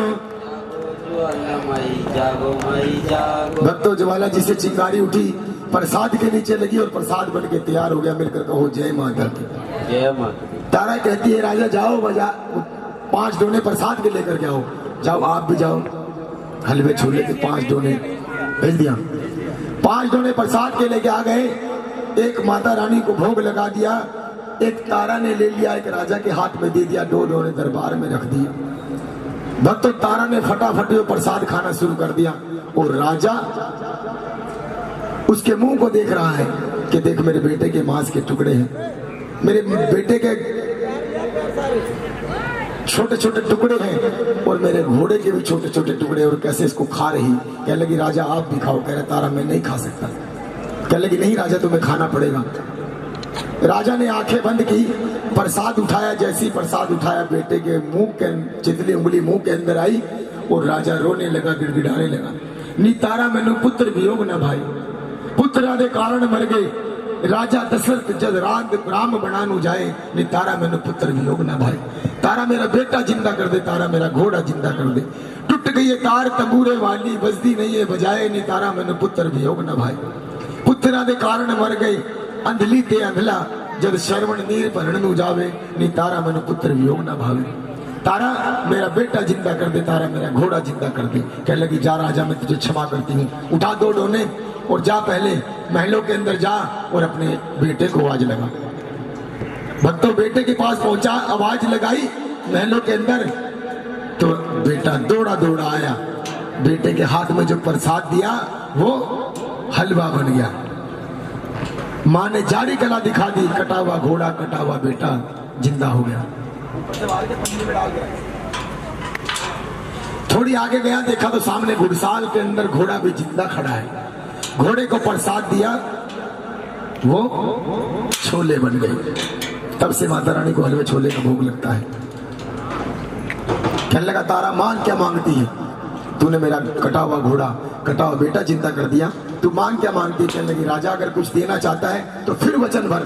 ज्वाला माई जागो माई जागो। भक्तों ज्वाला जी से चिंगारी उठी, प्रसाद के नीचे लगी और प्रसाद बन के तैयार हो गया। मिलकर कहो जय माता की। जय माता। तारा कहती है राजा जाओ बजा 5 डोने प्रसाद के लेकर के आओ। जाओ आप भी जाओ, हलवे छोले के 5 डोने भेज दिया। 5 डोने प्रसाद के लेके आ गए। एक माता रानी को भोग लगा दिया, एक तारा ने ले लिया, एक राजा के हाथ में दे दिया, 2 डोने दरबार में रख दिए। भक्तों तारा ने फटाफट वो प्रसाद खाना शुरू कर दिया और राजा उसके मुंह को देख रहा है कि देख मेरे बेटे के मांस के टुकड़े हैं, मेरे बेटे के छोटे छोटे टुकड़े हैं और मेरे घोड़े के भी छोटे छोटे टुकड़े, और कैसे इसको खा रही। कहने लगी राजा आप भी खाओ। कह रहा तारा मैं नहीं खा सकता। कहने लगी नहीं राजा तुम्हें खाना पड़ेगा। राजा ने आंखें बंद की, प्रसाद उठाया। जैसे ही प्रसाद उठाया बेटे के मुंह के चितली उंगली मुंह के अंदर आई और राजा रोने लगा, गिड़गिड़ाने लगा। नी तारा मैनू पुत्र वियोग ना भाई, पुत्रा दे कारण मर गए। राजा दशरथ जब राम बनानु जाए, नी तारा मैनू पुत्र वियोग ना भाई। तारा मेरा बेटा जिंदा कर दे, तारा मेरा घोड़ा जिंदा कर दे। टूट गई है तार तंबूरे वाली, बजदी नहीं है बजाए, नी तारा मैनू पुत्र वियोग ना भाई। पुत्रा दे कारण मर गए अंधली ते अंधला, जब श्रवण नीर भरण नु जावे, नी तारा मैनू पुत्र वियोग ना भावे। तारा मेरा बेटा जिंदा कर दे, तारा मेरा घोड़ा जिंदा कर दे। कहने लगी जा राजा मैं तुझे क्षमा करती हूँ, उठा 2 डोने और जा पहले महलों के अंदर जा और अपने बेटे को आवाज लगा। भक्तों बेटे के पास पहुंचा, आवाज लगाई महलों के अंदर, तो बेटा दौड़ा दौड़ा आया। बेटे के हाथ में जो प्रसाद दिया वो हलवा बन गया। माँ ने जारी कला दिखा दी, कटा हुआ घोड़ा कटा हुआ बेटा जिंदा हो गया। थोड़ी आगे गया, देखा तो सामने घुड़साल के अंदर घोड़ा भी जिंदा खड़ा है। घोड़े को प्रसाद दिया, वो छोले बन गए। तब से माता रानी को हलवे छोले का भोग लगता है। कहने लगा तारा मांग क्या मांगती है? तूने मेरा कटा हुआ घोड़ा कटा हुआ बेटा जिंदा कर दिया, तू मांग क्या मांगती है? कहने लगी राजा अगर कुछ देना चाहता है तो फिर वचन भर।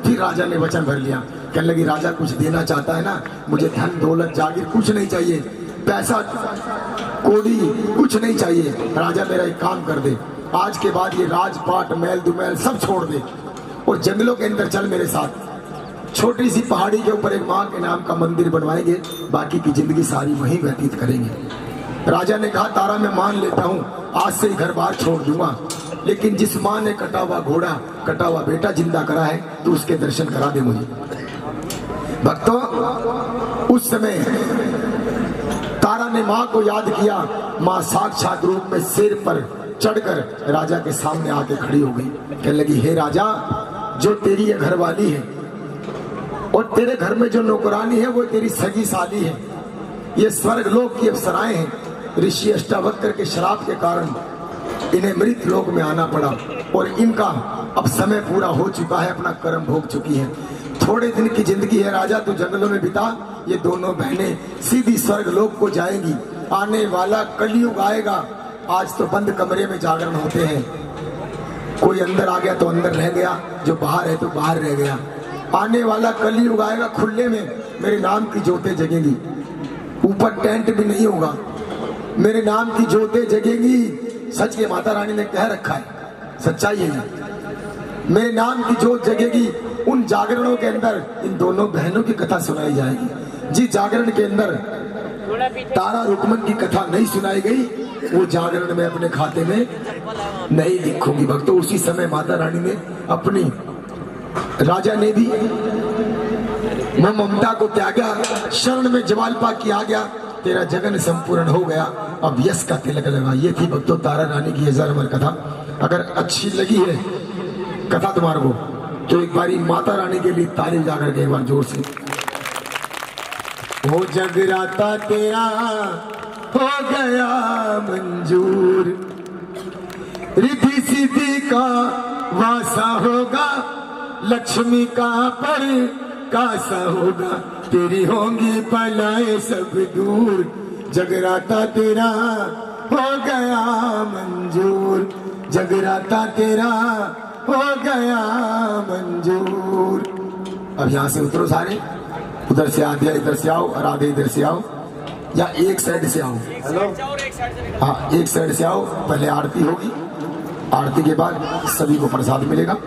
फिर राजा ने वचन भर लिया। कहने लगी राजा कुछ देना चाहता है ना, मुझे धन दौलत जागीर कुछ नहीं चाहिए, पैसा कोड़ी कुछ नहीं चाहिए। राजा मेरा एक काम कर दे, आज के बाद ये राजपाट महल दुमहल सब छोड़ दे और जंगलों के अंदर चल मेरे साथ। छोटी सी पहाड़ी के ऊपर एक माँ के नाम का मंदिर बनवाएंगे, बाकी की जिंदगी सारी वहीं व्यतीत करेंगे। राजा ने कहा तारा मैं मान लेता हूँ, आज से घर बार छोड़ दूंगा, लेकिन जिस माँ ने कटा हुआ घोड़ा कटा हुआ बेटा जिंदा करा है तो उसके दर्शन करा दे मुझे। भक्तों उस समय तारा ने माँ को याद किया। माँ साक्षात रूप में सिर पर चढ़कर राजा के सामने आके खड़ी हो गई। कहने लगी, हे राजा, जो तेरी ये घरवाली है और तेरे घर में जो नौकरानी है वो तेरी सगी साली है। ये स्वर्ग लोक की अप्सराएं हैं। ऋषि अष्टावक्र के श्राप के कारण इन्हें मृत लोक में आना पड़ा और इनका अब समय पूरा हो चुका है, अपना कर्म भोग चुकी है। थोड़े दिन की जिंदगी है राजा, तू जंगलों में बिता। ये दोनों बहनें सीधी स्वर्ग लोक को जाएंगी। आने वाला कलयुग आएगा। आज तो बंद कमरे में जागरण होते हैं, कोई अंदर आ गया तो अंदर रह गया, जो बाहर है तो बाहर रह गया। आने वाला कलयुग आएगा, खुले में मेरे नाम की ज्योतें जगेंगी, ऊपर टेंट भी नहीं होगा, मेरे नाम की ज्योतें जगेंगी। सच के माता रानी ने कह रखा है, सच्चाई है ये। मेरे नाम की ज्योत जगेगी। उन जागरणों के अंदर इन दोनों बहनों की कथा सुनाई जाएगी। जिस जागरण के अंदर तारा रुकमन की कथा नहीं सुनाई गई, वो जागरण में अपने खाते में नहीं लिखूंगी। भक्तों, उसी समय माता रानी ने अपनी, राजा ने भी मैं ममता को त्यागा, शरण में जवालपा किया गया, तेरा जगन संपूर्ण हो गया, अब यश का तिलक लगा। ये थी भक्तों तारा रानी की 1000 नंबर कथा। अगर अच्छी लगी है कथा तुम्हारे को तो एक बारी माता रानी के लिए ताली जाकर के एक बार जोर से। हो जगराता तेरा हो गया मंजूर, रिद्धि सिद्धि का वासा होगा, लक्ष्मी का पर कासा होगा, तेरी होंगी पलाए सब दूर। जगराता तेरा हो गया मंजूर, जगराता तेरा हो गया मंजूर। अब यहाँ से उतरो सारे, उधर से आधे इधर से आओ और आधे इधर से आओ, या एक साइड से आओ। हाँ, एक साइड से आओ। पहले आरती होगी, आरती के बाद सभी को प्रसाद मिलेगा।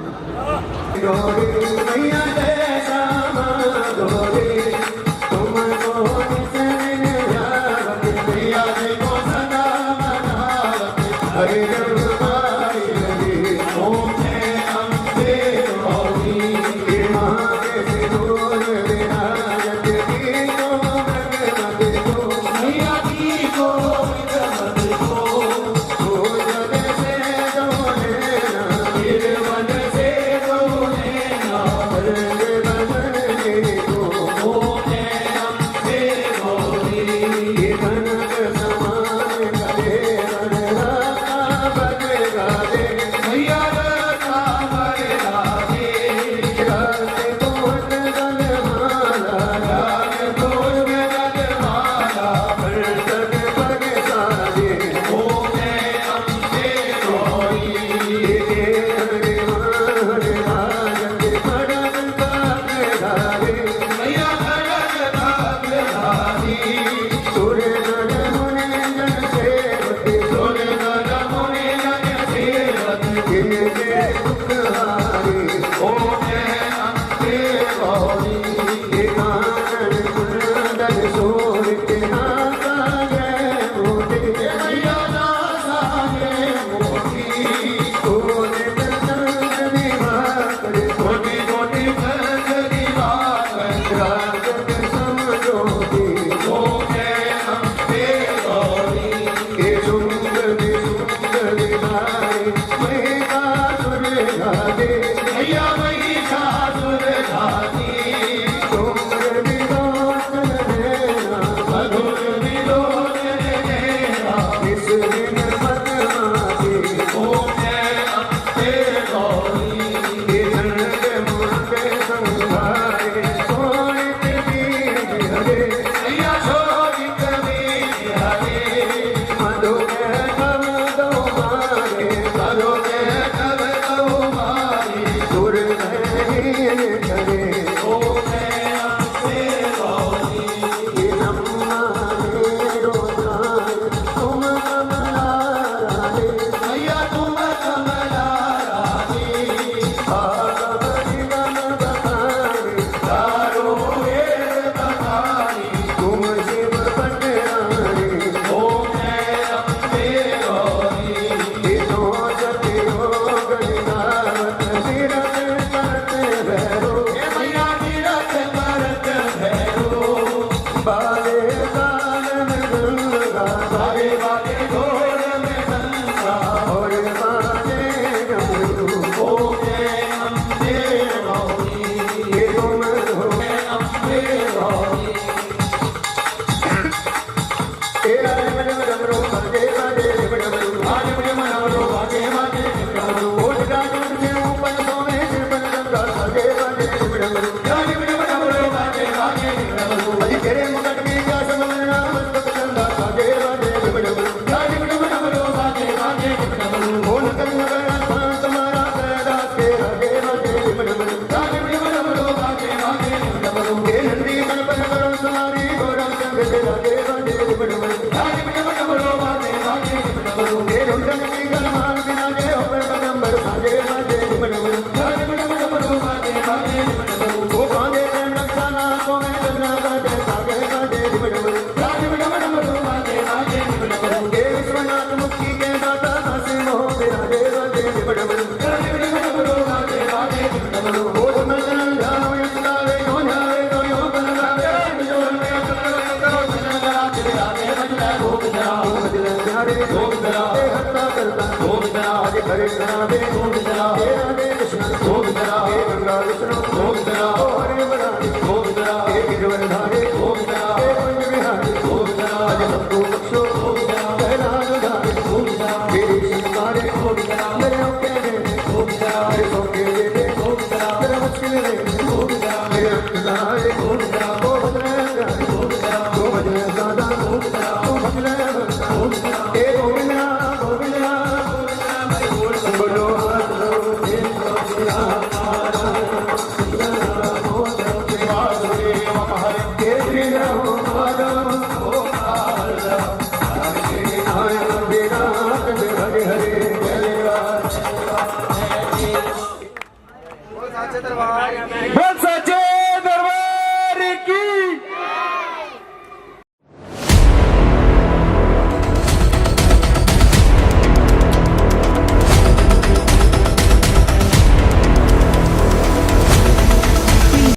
दरबार